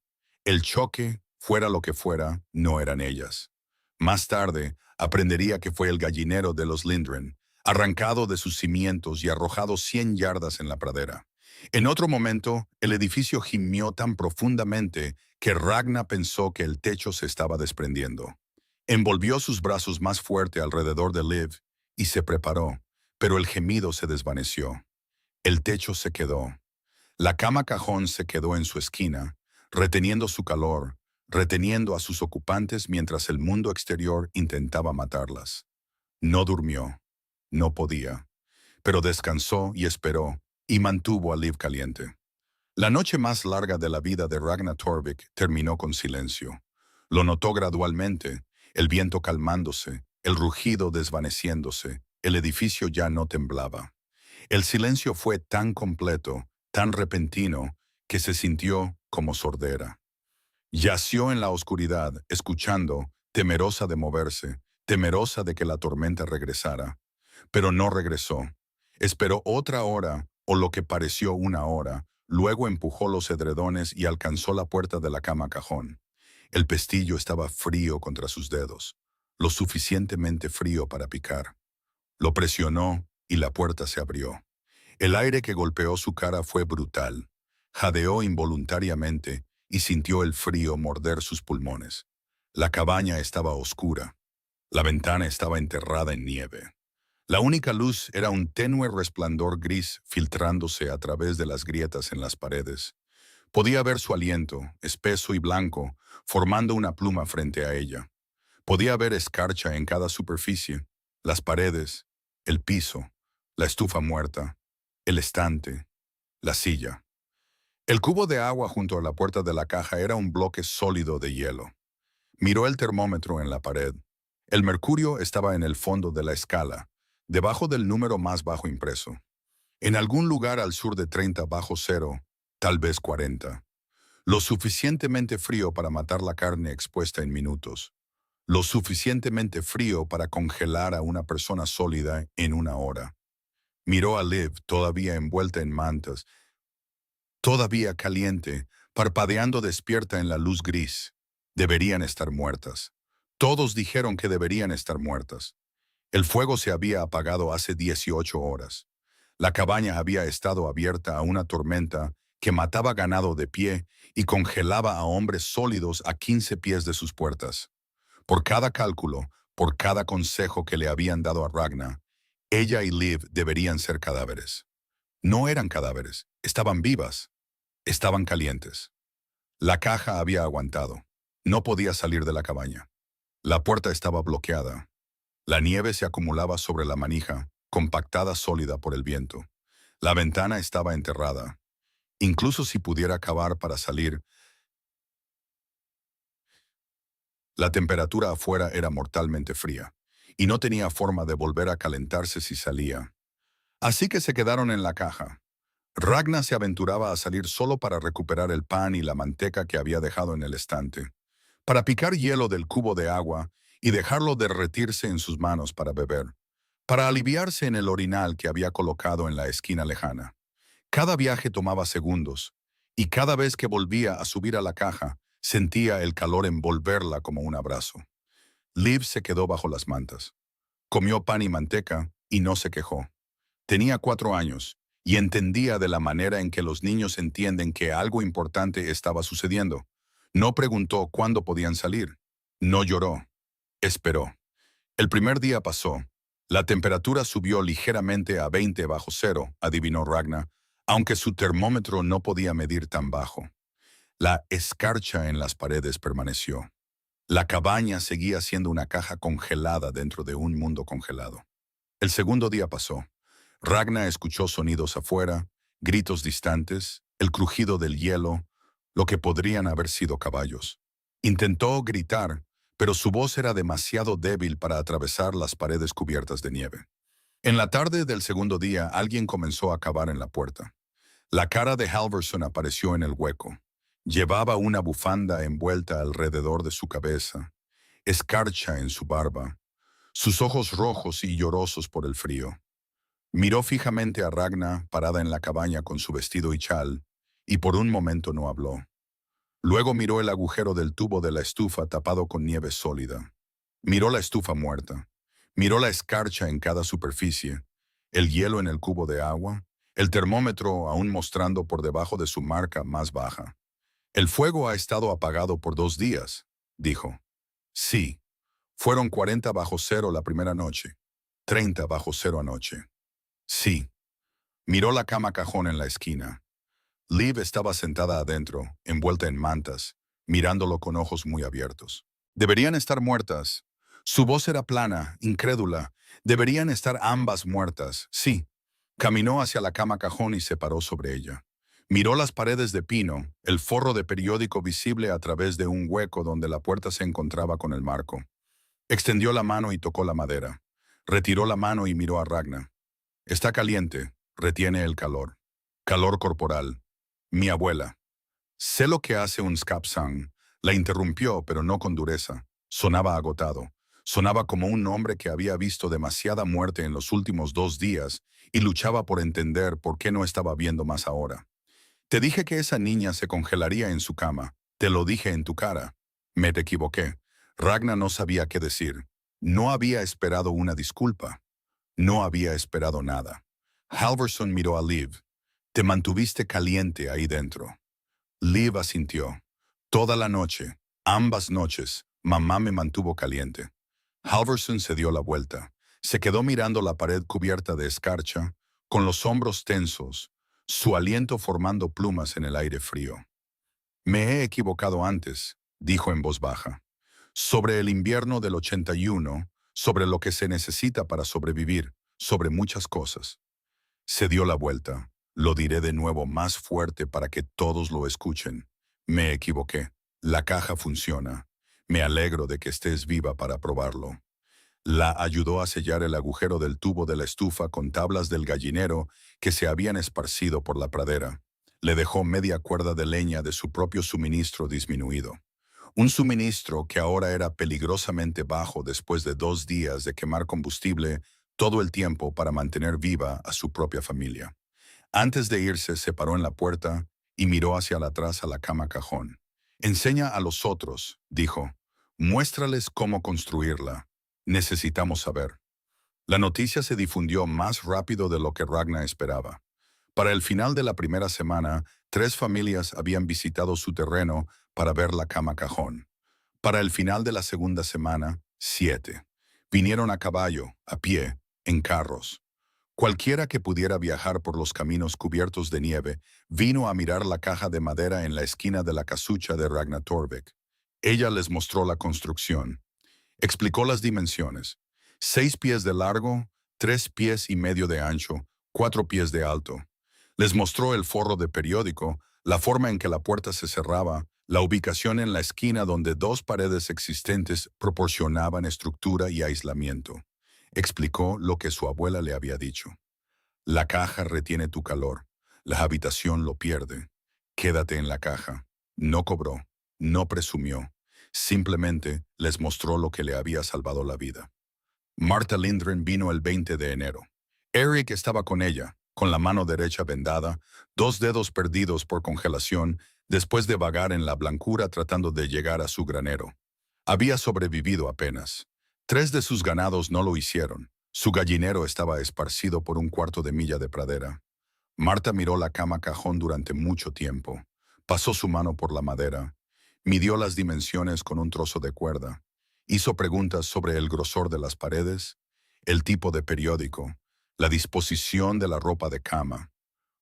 Speaker 1: El choque, fuera lo que fuera, no eran ellas. Más tarde, aprendería que fue el gallinero de los Lindgren, arrancado de sus cimientos y arrojado 100 yardas en la pradera. En otro momento, el edificio gimió tan profundamente que Ragna pensó que el techo se estaba desprendiendo. Envolvió sus brazos más fuerte alrededor de Liv y se preparó, pero el gemido se desvaneció. El techo se quedó. La cama cajón se quedó en su esquina, reteniendo su calor, reteniendo a sus ocupantes mientras el mundo exterior intentaba matarlas. No durmió, no podía, pero descansó y esperó, y mantuvo a Liv caliente. La noche más larga de la vida de Ragnar Torvik terminó con silencio. Lo notó gradualmente, el viento calmándose, el rugido desvaneciéndose, el edificio ya no temblaba. El silencio fue tan completo, tan repentino, que se sintió como sordera. Yació en la oscuridad, escuchando, temerosa de moverse, temerosa de que la tormenta regresara. Pero no regresó. Esperó otra hora, o lo que pareció una hora, luego empujó los edredones y alcanzó la puerta de la cama cajón. El pestillo estaba frío contra sus dedos, lo suficientemente frío para picar. Lo presionó y la puerta se abrió. El aire que golpeó su cara fue brutal. Jadeó involuntariamente y sintió el frío morder sus pulmones. La cabaña estaba oscura. La ventana estaba enterrada en nieve. La única luz era un tenue resplandor gris filtrándose a través de las grietas en las paredes. Podía ver su aliento, espeso y blanco, formando una pluma frente a ella. Podía ver escarcha en cada superficie, las paredes, el piso, la estufa muerta, el estante, la silla. El cubo de agua junto a la puerta de la caja era un bloque sólido de hielo. Miró el termómetro en la pared. El mercurio estaba en el fondo de la escala, debajo del número más bajo impreso. En algún lugar al sur de 30 bajo cero, tal vez 40. Lo suficientemente frío para matar la carne expuesta en minutos. Lo suficientemente frío para congelar a una persona sólida en una hora. Miró a Liv, todavía envuelta en mantas, todavía caliente, parpadeando despierta en la luz gris. Deberían estar muertas. Todos dijeron que deberían estar muertas. El fuego se había apagado hace 18 horas. La cabaña había estado abierta a una tormenta que mataba ganado de pie y congelaba a hombres sólidos a 15 pies de sus puertas. Por cada cálculo, por cada consejo que le habían dado a Ragna, ella y Liv deberían ser cadáveres. No eran cadáveres, estaban vivas, estaban calientes. La caja había aguantado. No podía salir de la cabaña. La puerta estaba bloqueada. La nieve se acumulaba sobre la manija, compactada sólida por el viento. La ventana estaba enterrada. Incluso si pudiera cavar para salir, la temperatura afuera era mortalmente fría, y no tenía forma de volver a calentarse si salía. Así que se quedaron en la caja. Ragna se aventuraba a salir solo para recuperar el pan y la manteca que había dejado en el estante. para picar hielo del cubo de agua y dejarlo derretirse en sus manos para beber, para aliviarse en el orinal que había colocado en la esquina lejana. Cada viaje tomaba segundos, y cada vez que volvía a subir a la caja, sentía el calor envolverla como un abrazo. Liv se quedó bajo las mantas. Comió pan y manteca y no se quejó. Tenía 4 años y entendía de la manera en que los niños entienden que algo importante estaba sucediendo. No preguntó cuándo podían salir. No lloró. Esperó. El primer día pasó. La temperatura subió ligeramente a 20 bajo cero, adivinó Ragna, aunque su termómetro no podía medir tan bajo. La escarcha en las paredes permaneció. La cabaña seguía siendo una caja congelada dentro de un mundo congelado. El segundo día pasó. Ragna escuchó sonidos afuera, gritos distantes, el crujido del hielo, lo que podrían haber sido caballos. Intentó gritar, pero su voz era demasiado débil para atravesar las paredes cubiertas de nieve. En la tarde del segundo día, alguien comenzó a cavar en la puerta. La cara de Halverson apareció en el hueco. Llevaba una bufanda envuelta alrededor de su cabeza, escarcha en su barba, sus ojos rojos y llorosos por el frío. Miró fijamente a Ragna, parada en la cabaña con su vestido y chal, y por un momento no habló. Luego miró el agujero del tubo de la estufa tapado con nieve sólida. Miró la estufa muerta. Miró la escarcha en cada superficie, el hielo en el cubo de agua, el termómetro aún mostrando por debajo de su marca más baja. El fuego ha estado apagado por 2 días, dijo. Sí, fueron 40 bajo cero la primera noche, 30 bajo cero anoche. Sí. Miró la cama cajón en la esquina. Liv estaba sentada adentro, envuelta en mantas, mirándolo con ojos muy abiertos. Deberían estar muertas. Su voz era plana, incrédula. Deberían estar ambas muertas, sí. Caminó hacia la cama cajón y se paró sobre ella. Miró las paredes de pino, el forro de periódico visible a través de un hueco donde la puerta se encontraba con el marco. Extendió la mano y tocó la madera. Retiró la mano y miró a Ragna. Está caliente, retiene el calor. Calor corporal. Mi abuela. Sé lo que hace un Scapsang. La interrumpió, pero no con dureza. Sonaba agotado. Sonaba como un hombre que había visto demasiada muerte en los últimos 2 días y luchaba por entender por qué no estaba viendo más ahora. Te dije que esa niña se congelaría en su cama. Te lo dije en tu cara. Me te equivoqué. Ragna no sabía qué decir. No había esperado una disculpa. No había esperado nada. Halverson miró a Liv. Te mantuviste caliente ahí dentro. Liv asintió. Toda la noche, ambas noches, mamá me mantuvo caliente. Halverson se dio la vuelta. Se quedó mirando la pared cubierta de escarcha, con los hombros tensos, su aliento formando plumas en el aire frío. Me he equivocado antes, dijo en voz baja. Sobre el invierno del 81, sobre lo que se necesita para sobrevivir, sobre muchas cosas. Se dio la vuelta. Lo diré de nuevo más fuerte para que todos lo escuchen. Me equivoqué. La caja funciona. Me alegro de que estés viva para probarlo. La ayudó a sellar el agujero del tubo de la estufa con tablas del gallinero que se habían esparcido por la pradera. Le dejó media cuerda de leña de su propio suministro disminuido. Un suministro que ahora era peligrosamente bajo después de 2 días de quemar combustible todo el tiempo para mantener viva a su propia familia. Antes de irse, se paró en la puerta y miró hacia atrás a la cama cajón. Enseña a los otros, dijo. Muéstrales cómo construirla. Necesitamos saber. La noticia se difundió más rápido de lo que Ragna esperaba. Para el final de la primera semana, 3 familias habían visitado su terreno para ver la cama cajón. Para el final de la segunda semana, 7. Vinieron a caballo, a pie, en carros. Cualquiera que pudiera viajar por los caminos cubiertos de nieve vino a mirar la caja de madera en la esquina de la casucha de Ragna Torvik. Ella les mostró la construcción. Explicó las dimensiones. 6 pies de largo, 3 pies y medio de ancho, 4 pies de alto. Les mostró el forro de periódico, la forma en que la puerta se cerraba, la ubicación en la esquina donde 2 paredes existentes proporcionaban estructura y aislamiento. Explicó lo que su abuela le había dicho. La caja retiene tu calor. La habitación lo pierde. Quédate en la caja. No cobró. No presumió. Simplemente les mostró lo que le había salvado la vida. Martha Lindgren vino el 20 de enero. Eric estaba con ella, con la mano derecha vendada, dos dedos perdidos por congelación, después de vagar en la blancura tratando de llegar a su granero. Había sobrevivido apenas. 3 de sus ganados no lo hicieron. Su gallinero estaba esparcido por un cuarto de milla de pradera. Marta miró la cama cajón durante mucho tiempo. Pasó su mano por la madera. Midió las dimensiones con un trozo de cuerda. Hizo preguntas sobre el grosor de las paredes, el tipo de periódico, la disposición de la ropa de cama.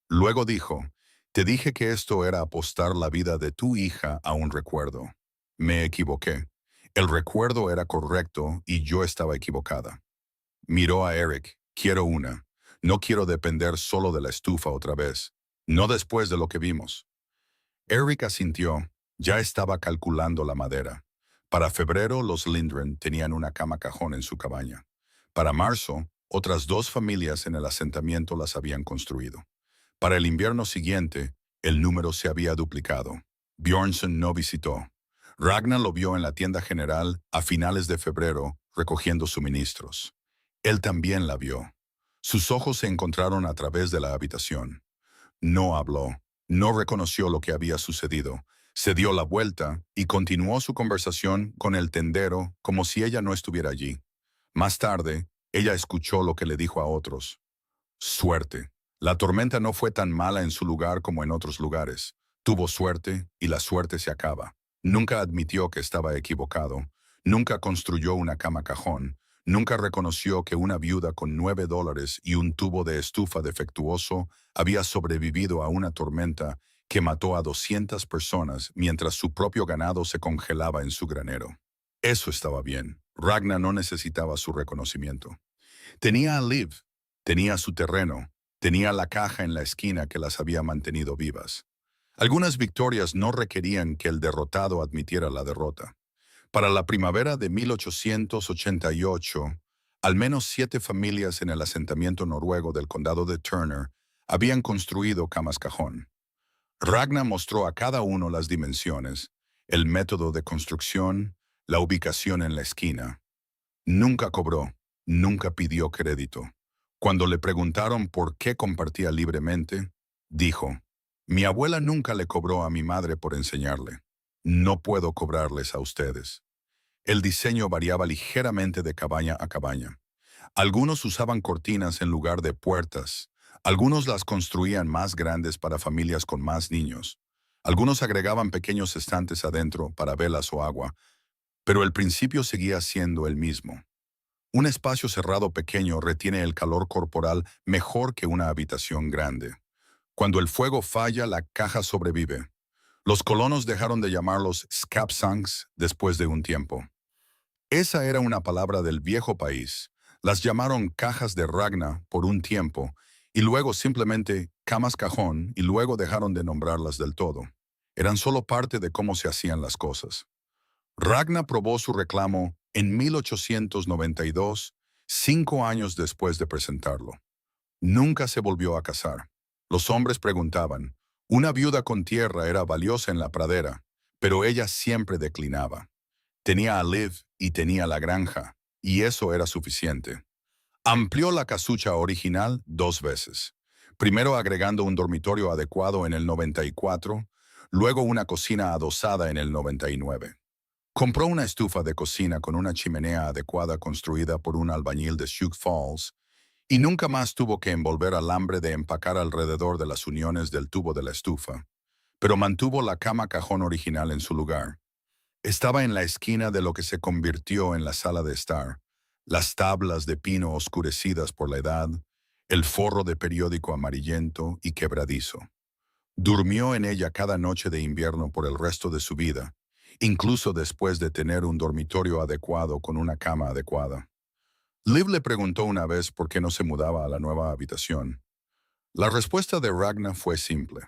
Speaker 1: Luego dijo, «Te dije que esto era apostar la vida de tu hija a un recuerdo. Me equivoqué. El recuerdo era correcto y yo estaba equivocada». Miró a Eric. «Quiero una. No quiero depender solo de la estufa otra vez. No después de lo que vimos». Eric asintió. Ya estaba calculando la madera. Para febrero, los Lindgren tenían una cama cajón en su cabaña. Para marzo, otras 2 familias en el asentamiento las habían construido. Para el invierno siguiente, el número se había duplicado. Bjornsson no visitó. Ragnar lo vio en la tienda general a finales de febrero recogiendo suministros. Él también la vio. Sus ojos se encontraron a través de la habitación. No habló. No reconoció lo que había sucedido. Se dio la vuelta y continuó su conversación con el tendero como si ella no estuviera allí. Más tarde, ella escuchó lo que le dijo a otros. Suerte. La tormenta no fue tan mala en su lugar como en otros lugares. Tuvo suerte y la suerte se acaba. Nunca admitió que estaba equivocado. Nunca construyó una cama cajón. Nunca reconoció que una viuda con $9 y un tubo de estufa defectuoso había sobrevivido a una tormenta que mató a 200 personas mientras su propio ganado se congelaba en su granero. Eso estaba bien. Ragnar no necesitaba su reconocimiento. Tenía a Liv, tenía su terreno, tenía la caja en la esquina que las había mantenido vivas. Algunas victorias no requerían que el derrotado admitiera la derrota. Para la primavera de 1888, al menos 7 familias en el asentamiento noruego del condado de Turner habían construido camas cajón. Ragnar mostró a cada uno las dimensiones, el método de construcción, la ubicación en la esquina. Nunca cobró, nunca pidió crédito. Cuando le preguntaron por qué compartía libremente, dijo, «Mi abuela nunca le cobró a mi madre por enseñarle. No puedo cobrarles a ustedes». El diseño variaba ligeramente de cabaña a cabaña. Algunos usaban cortinas en lugar de puertas. Algunos las construían más grandes para familias con más niños. Algunos agregaban pequeños estantes adentro para velas o agua, pero el principio seguía siendo el mismo. Un espacio cerrado pequeño retiene el calor corporal mejor que una habitación grande. Cuando el fuego falla, la caja sobrevive. Los colonos dejaron de llamarlos scapsangs después de un tiempo. Esa era una palabra del viejo país. Las llamaron cajas de Ragnar por un tiempo y luego simplemente camas cajón y luego dejaron de nombrarlas del todo. Eran solo parte de cómo se hacían las cosas. Ragnar probó su reclamo en 1892, 5 años después de presentarlo. Nunca se volvió a casar. Los hombres preguntaban, una viuda con tierra era valiosa en la pradera, pero ella siempre declinaba. Tenía a Liv y tenía la granja, y eso era suficiente. Amplió la casucha original 2 veces. Primero agregando un dormitorio adecuado en el 94, luego una cocina adosada en el 99. Compró una estufa de cocina con una chimenea adecuada construida por un albañil de Sioux Falls y nunca más tuvo que envolver alambre de empacar alrededor de las uniones del tubo de la estufa, pero mantuvo la cama cajón original en su lugar. Estaba en la esquina de lo que se convirtió en la sala de estar, las tablas de pino oscurecidas por la edad, el forro de periódico amarillento y quebradizo. Durmió en ella cada noche de invierno por el resto de su vida, incluso después de tener un dormitorio adecuado con una cama adecuada. Liv le preguntó una vez por qué no se mudaba a la nueva habitación. La respuesta de Ragnar fue simple.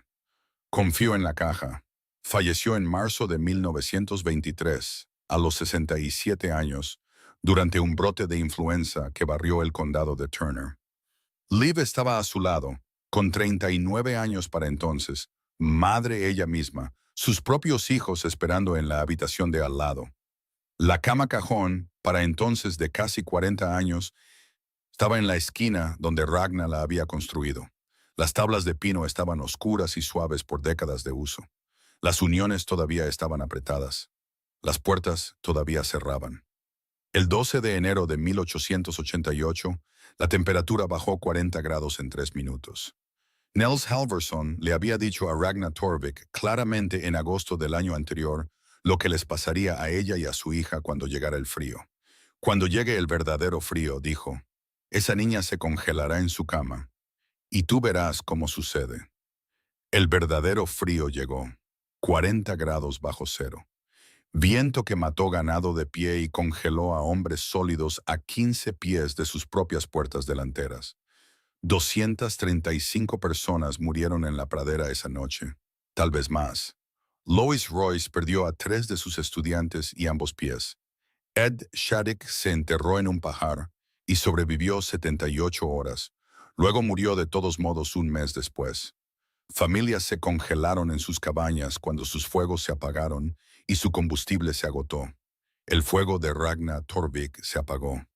Speaker 1: Confió en la caja. Falleció en marzo de 1923, a los 67 años, durante un brote de influenza que barrió el condado de Turner. Liv estaba a su lado, con 39 años para entonces, madre ella misma, sus propios hijos esperando en la habitación de al lado. La cama cajón, para entonces de casi 40 años, estaba en la esquina donde Ragnar la había construido. Las tablas de pino estaban oscuras y suaves por décadas de uso. Las uniones todavía estaban apretadas. Las puertas todavía cerraban. El 12 de enero de 1888, la temperatura bajó 40 grados en 3 minutos. Nels Halverson le había dicho a Ragnar Torvik claramente en agosto del año anterior lo que les pasaría a ella y a su hija cuando llegara el frío. Cuando llegue el verdadero frío, dijo, esa niña se congelará en su cama, y tú verás cómo sucede. El verdadero frío llegó, 40 grados bajo cero. Viento que mató ganado de pie y congeló a hombres sólidos a 15 pies de sus propias puertas delanteras. 235 personas murieron en la pradera esa noche, tal vez más. Lois Royce perdió a 3 de sus estudiantes y ambos pies. Ed Shattuck se enterró en un pajar y sobrevivió 78 horas. Luego murió de todos modos un mes después. Familias se congelaron en sus cabañas cuando sus fuegos se apagaron y su combustible se agotó. El fuego de Ragnar Torvik se apagó.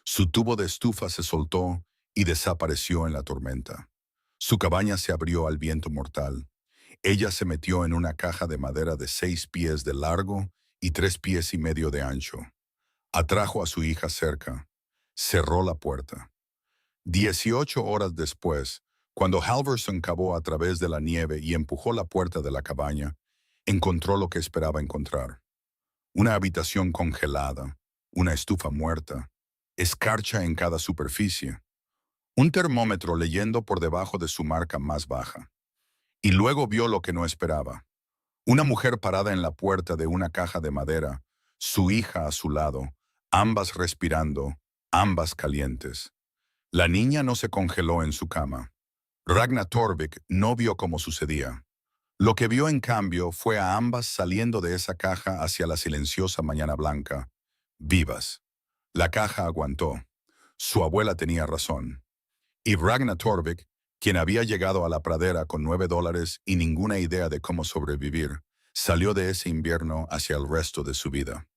Speaker 1: Su tubo de estufa se soltó y desapareció en la tormenta. Su cabaña se abrió al viento mortal. Ella se metió en una caja de madera de 6 pies de largo y 3 pies y medio de ancho. Atrajo a su hija cerca. Cerró la puerta. 18 horas después, cuando Halverson cavó a través de la nieve y empujó la puerta de la cabaña, encontró lo que esperaba encontrar. Una habitación congelada, una estufa muerta, escarcha en cada superficie, un termómetro leyendo por debajo de su marca más baja. Y luego vio lo que no esperaba. Una mujer parada en la puerta de una caja de madera, su hija a su lado, ambas respirando, ambas calientes. La niña no se congeló en su cama. Ragnar Torvik no vio cómo sucedía. Lo que vio en cambio fue a ambas saliendo de esa caja hacia la silenciosa mañana blanca, vivas. La caja aguantó. Su abuela tenía razón. Y Ragnar Torvik, quien había llegado a la pradera con $9 y ninguna idea de cómo sobrevivir, salió de ese invierno hacia el resto de su vida.